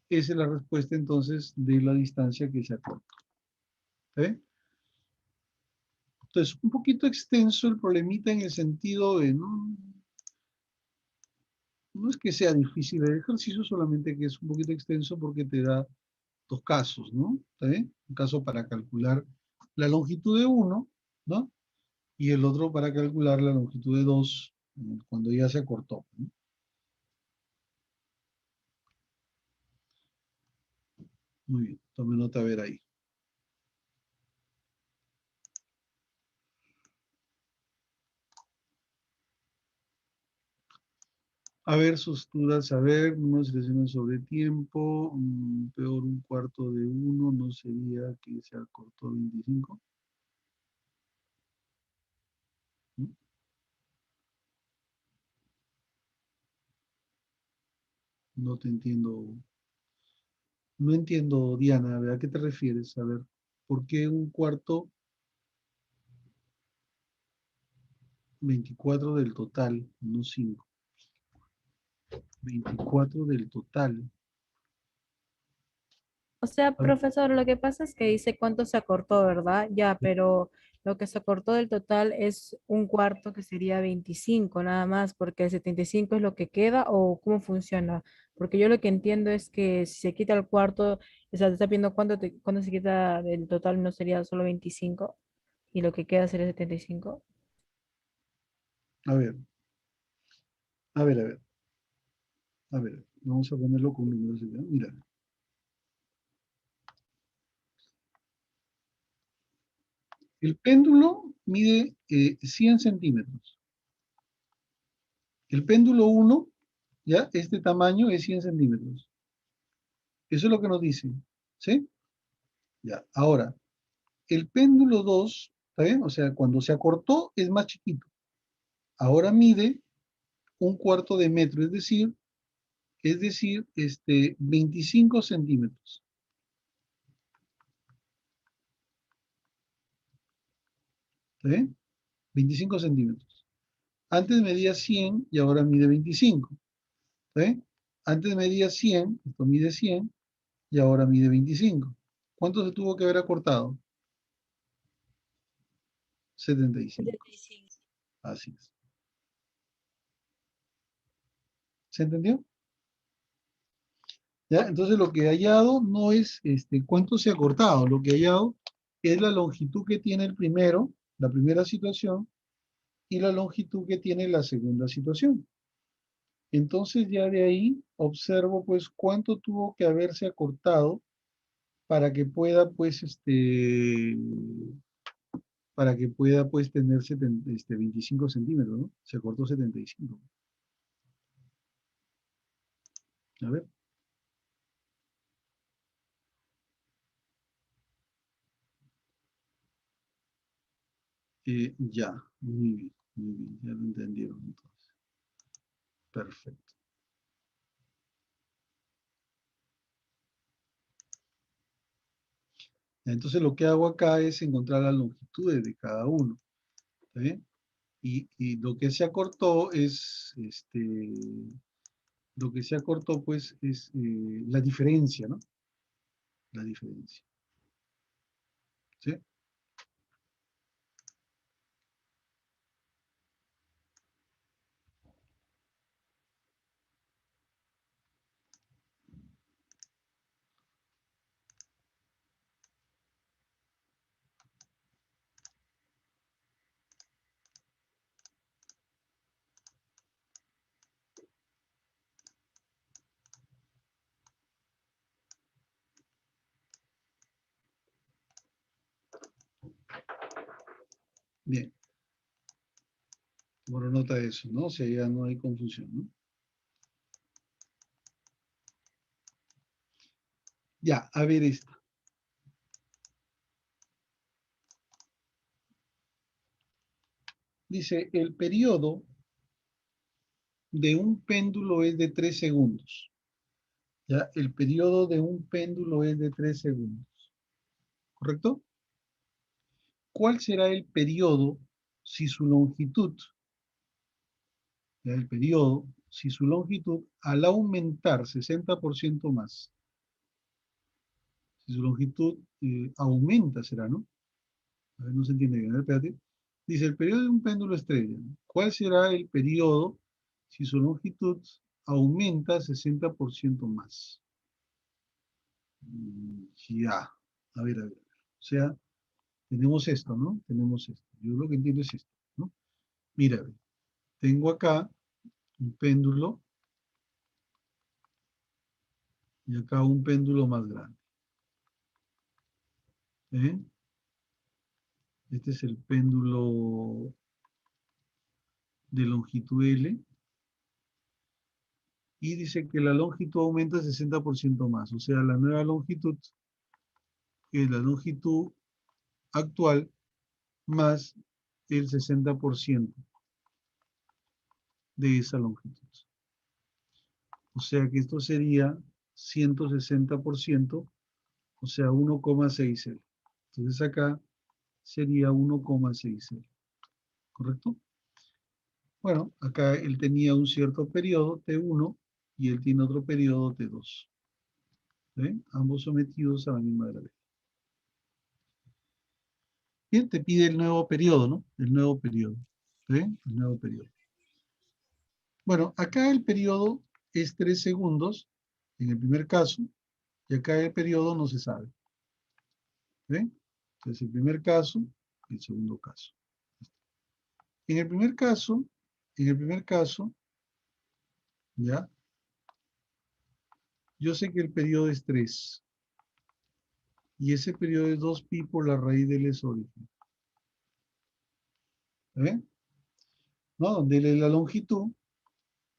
Esa es la respuesta entonces de la distancia que se acortó. ¿Está bien? Entonces, un poquito extenso el problemita en el sentido de, no es que sea difícil el ejercicio, solamente que es un poquito extenso porque te da dos casos, ¿no? ¿Está bien? Un caso para calcular la longitud de uno, ¿no? Y el otro para calcular la longitud de dos cuando ya se acortó, ¿no? Muy bien, tome nota a ver ahí. A ver, sus dudas, a ver, números seleccionados sobre tiempo, peor un cuarto de uno, no sería que se acortó 25. ¿Mm? No te entiendo, no entiendo, Diana, a ver, ¿a qué te refieres? A ver, ¿por qué un cuarto 24 del total, no 5? 24 del total. O sea, A ver, profesor, lo que pasa es que dice cuánto se acortó, ¿verdad? Ya, pero lo que se acortó del total es un cuarto que sería 25 nada más, porque el 75 es lo que queda o cómo funciona. Porque yo lo que entiendo es que si se quita el cuarto, o sea, te está viendo cuánto se quita del total, no sería solo 25 y lo que queda sería 75. a ver, a ver, a ver, a ver, vamos a ponerlo con números. ¿Ya? Mira, el péndulo mide 100 centímetros. El péndulo uno, ya, este tamaño es 100 centímetros. Eso es lo que nos dice, ¿sí? Ya, ahora, el péndulo 2, ¿está bien? O sea, cuando se acortó es más chiquito. Ahora mide un cuarto de metro, es decir, 25 centímetros. ¿Está bien? 25 centímetros. Antes medía 100 y ahora mide 25. ¿Está bien? Antes medía 100, esto mide 100 y ahora mide 25. ¿Cuánto se tuvo que haber acortado? 75. Así es. ¿Se entendió? ¿Ya? Entonces lo que he hallado no es cuánto se ha cortado, lo que he hallado es la longitud que tiene el primero, la primera situación, y la longitud que tiene la segunda situación. Entonces ya de ahí observo pues cuánto tuvo que haberse acortado para que pueda pues tener 25 centímetros, ¿no? Se acortó 75. A ver. Ya, muy bien, ya lo entendieron entonces. Perfecto. Entonces lo que hago acá es encontrar las longitudes de cada uno. ¿Está bien? Y lo que se acortó es, lo que se acortó pues es la diferencia, ¿no? La diferencia. ¿Sí? Bien. Bueno, nota eso, ¿no? O sea, ya no hay confusión, ¿no? Ya, a ver esta. Dice, el periodo de un péndulo es de 3 segundos. Ya, el periodo de un péndulo es de 3 segundos. ¿Correcto? ¿Cuál será el periodo si su longitud, ya el periodo, si su longitud al aumentar 60% más, si su longitud aumenta, será, ¿no? A ver, no se entiende bien, a ver, espérate. Dice, el periodo de un péndulo estrella. ¿Cuál será el periodo si su longitud aumenta 60% más? Ya, a ver, a ver. O sea, tenemos esto, ¿no? Tenemos esto. Yo lo que entiendo es esto, ¿no? Mira, a ver, tengo acá un péndulo y acá un péndulo más grande. ¿Eh? Este es el péndulo de longitud L. Y dice que la longitud aumenta 60% más. O sea, la nueva longitud es la longitud actual más el 60% de esa longitud. O sea que esto sería 160%, o sea 1,6 L. Entonces acá sería 1,6 L. ¿Correcto? Bueno, acá él tenía un cierto periodo T1 y él tiene otro periodo T2. ¿Ven? Ambos sometidos a la misma gravedad. Bien, te pide el nuevo periodo, ¿no? El nuevo periodo. ¿Ven? El nuevo periodo. Bueno, acá el periodo es 3 segundos en el primer caso y acá el periodo no se sabe. ¿Ven? Entonces el primer caso y el segundo caso. En el primer caso, ya, yo sé que el periodo es 3 y ese periodo es 2pi por la raíz del S origen. ¿Ven? ¿No? Donde L es la longitud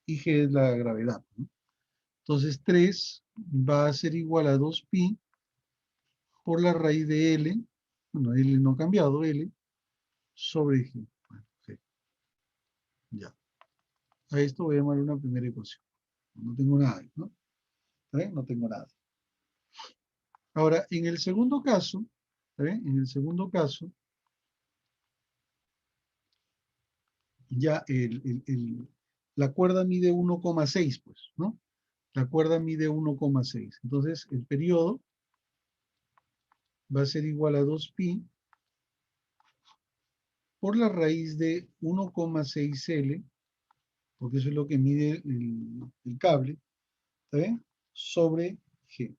y G es la gravedad, ¿no? Entonces 3 va a ser igual a 2pi por la raíz de L, bueno, L no ha cambiado, L, sobre G. Bueno, G. Ya. A esto voy a llamar una primera ecuación. No tengo nada, ¿no? ¿Está bien? No tengo nada. Ahora, en el segundo caso, ¿está bien? En el segundo caso, ya la cuerda mide 1,6, pues, ¿no? La cuerda mide 1,6. Entonces, el periodo va a ser igual a 2pi por la raíz de 1,6 L, porque eso es lo que mide el cable, ¿está bien? Sobre G.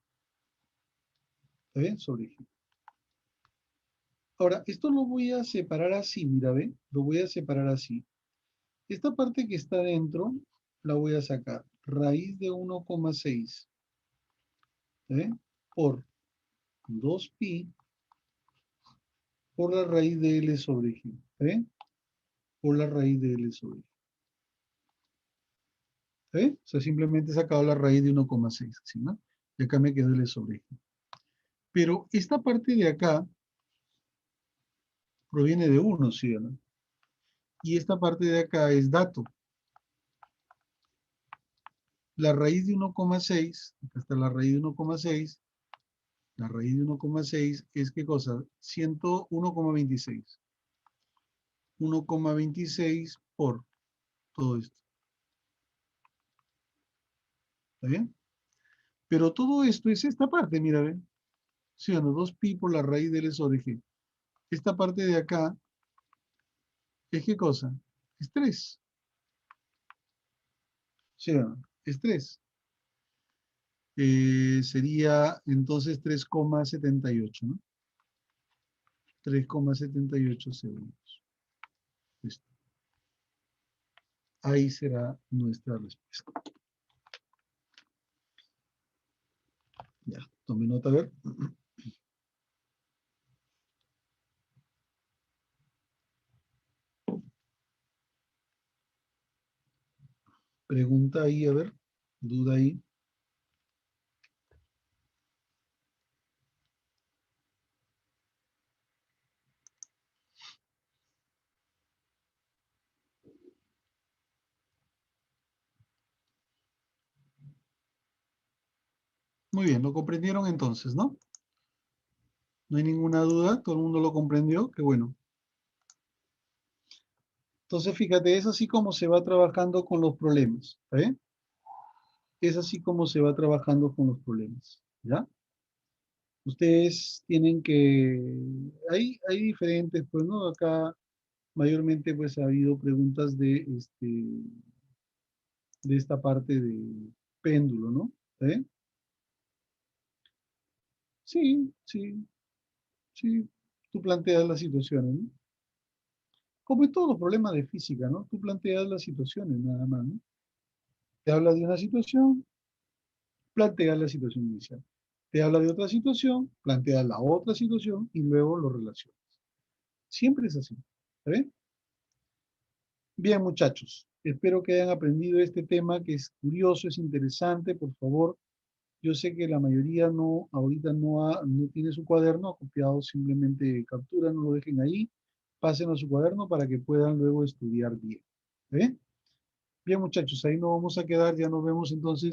¿Está bien? Sobre G. Ahora, esto lo voy a separar así, mira, ¿ve? Lo voy a separar así. Esta parte que está dentro la voy a sacar. Raíz de 1,6 por 2pi por la raíz de L sobre G. Por la raíz de L sobre G. O sea, simplemente he sacado la raíz de 1,6, ¿sí, no? Y acá me quedó L sobre G. Pero esta parte de acá proviene de 1, ¿sí o no? Y esta parte de acá es dato. La raíz de 1,6, acá está la raíz de 1,6, la raíz de 1,6 es ¿qué cosa? 101,26. 1,26 por todo esto. ¿Está bien? Pero todo esto es esta parte, mira, ¿ven? ¿Sí o no? 2pi por la raíz del S sobre G. Esta parte de acá es ¿qué cosa? Es 3. ¿Sí o no? Es 3. Sería entonces 3,78, ¿no? 3,78 segundos. Listo. Ahí será nuestra respuesta. Ya, tome nota, a ver. Pregunta ahí, a ver, duda ahí. Muy bien, lo comprendieron entonces, ¿no? No hay ninguna duda, todo el mundo lo comprendió, qué bueno. Entonces, fíjate, es así como se va trabajando con los problemas, ¿está bien? Es así como se va trabajando con los problemas, ¿ya? Ustedes tienen que... Hay diferentes, pues, ¿no? Acá mayormente, pues, ha habido preguntas de esta parte de péndulo, ¿no? ¿Está bien? Sí, sí, sí. Tú planteas las situaciones, ¿no? Como en todos los problemas de física, ¿no? Tú planteas las situaciones nada más, ¿no? Te habla de una situación, plantea la situación inicial. Te habla de otra situación, plantea la otra situación y luego lo relacionas. Siempre es así. ¿Está bien? Bien, muchachos. Espero que hayan aprendido este tema que es curioso, es interesante. Por favor, yo sé que la mayoría no, ahorita no tiene su cuaderno, ha copiado, simplemente captura, no lo dejen ahí. Pasen a su cuaderno para que puedan luego estudiar bien. ¿Está bien? Bien, muchachos, ahí nos vamos a quedar. Ya nos vemos entonces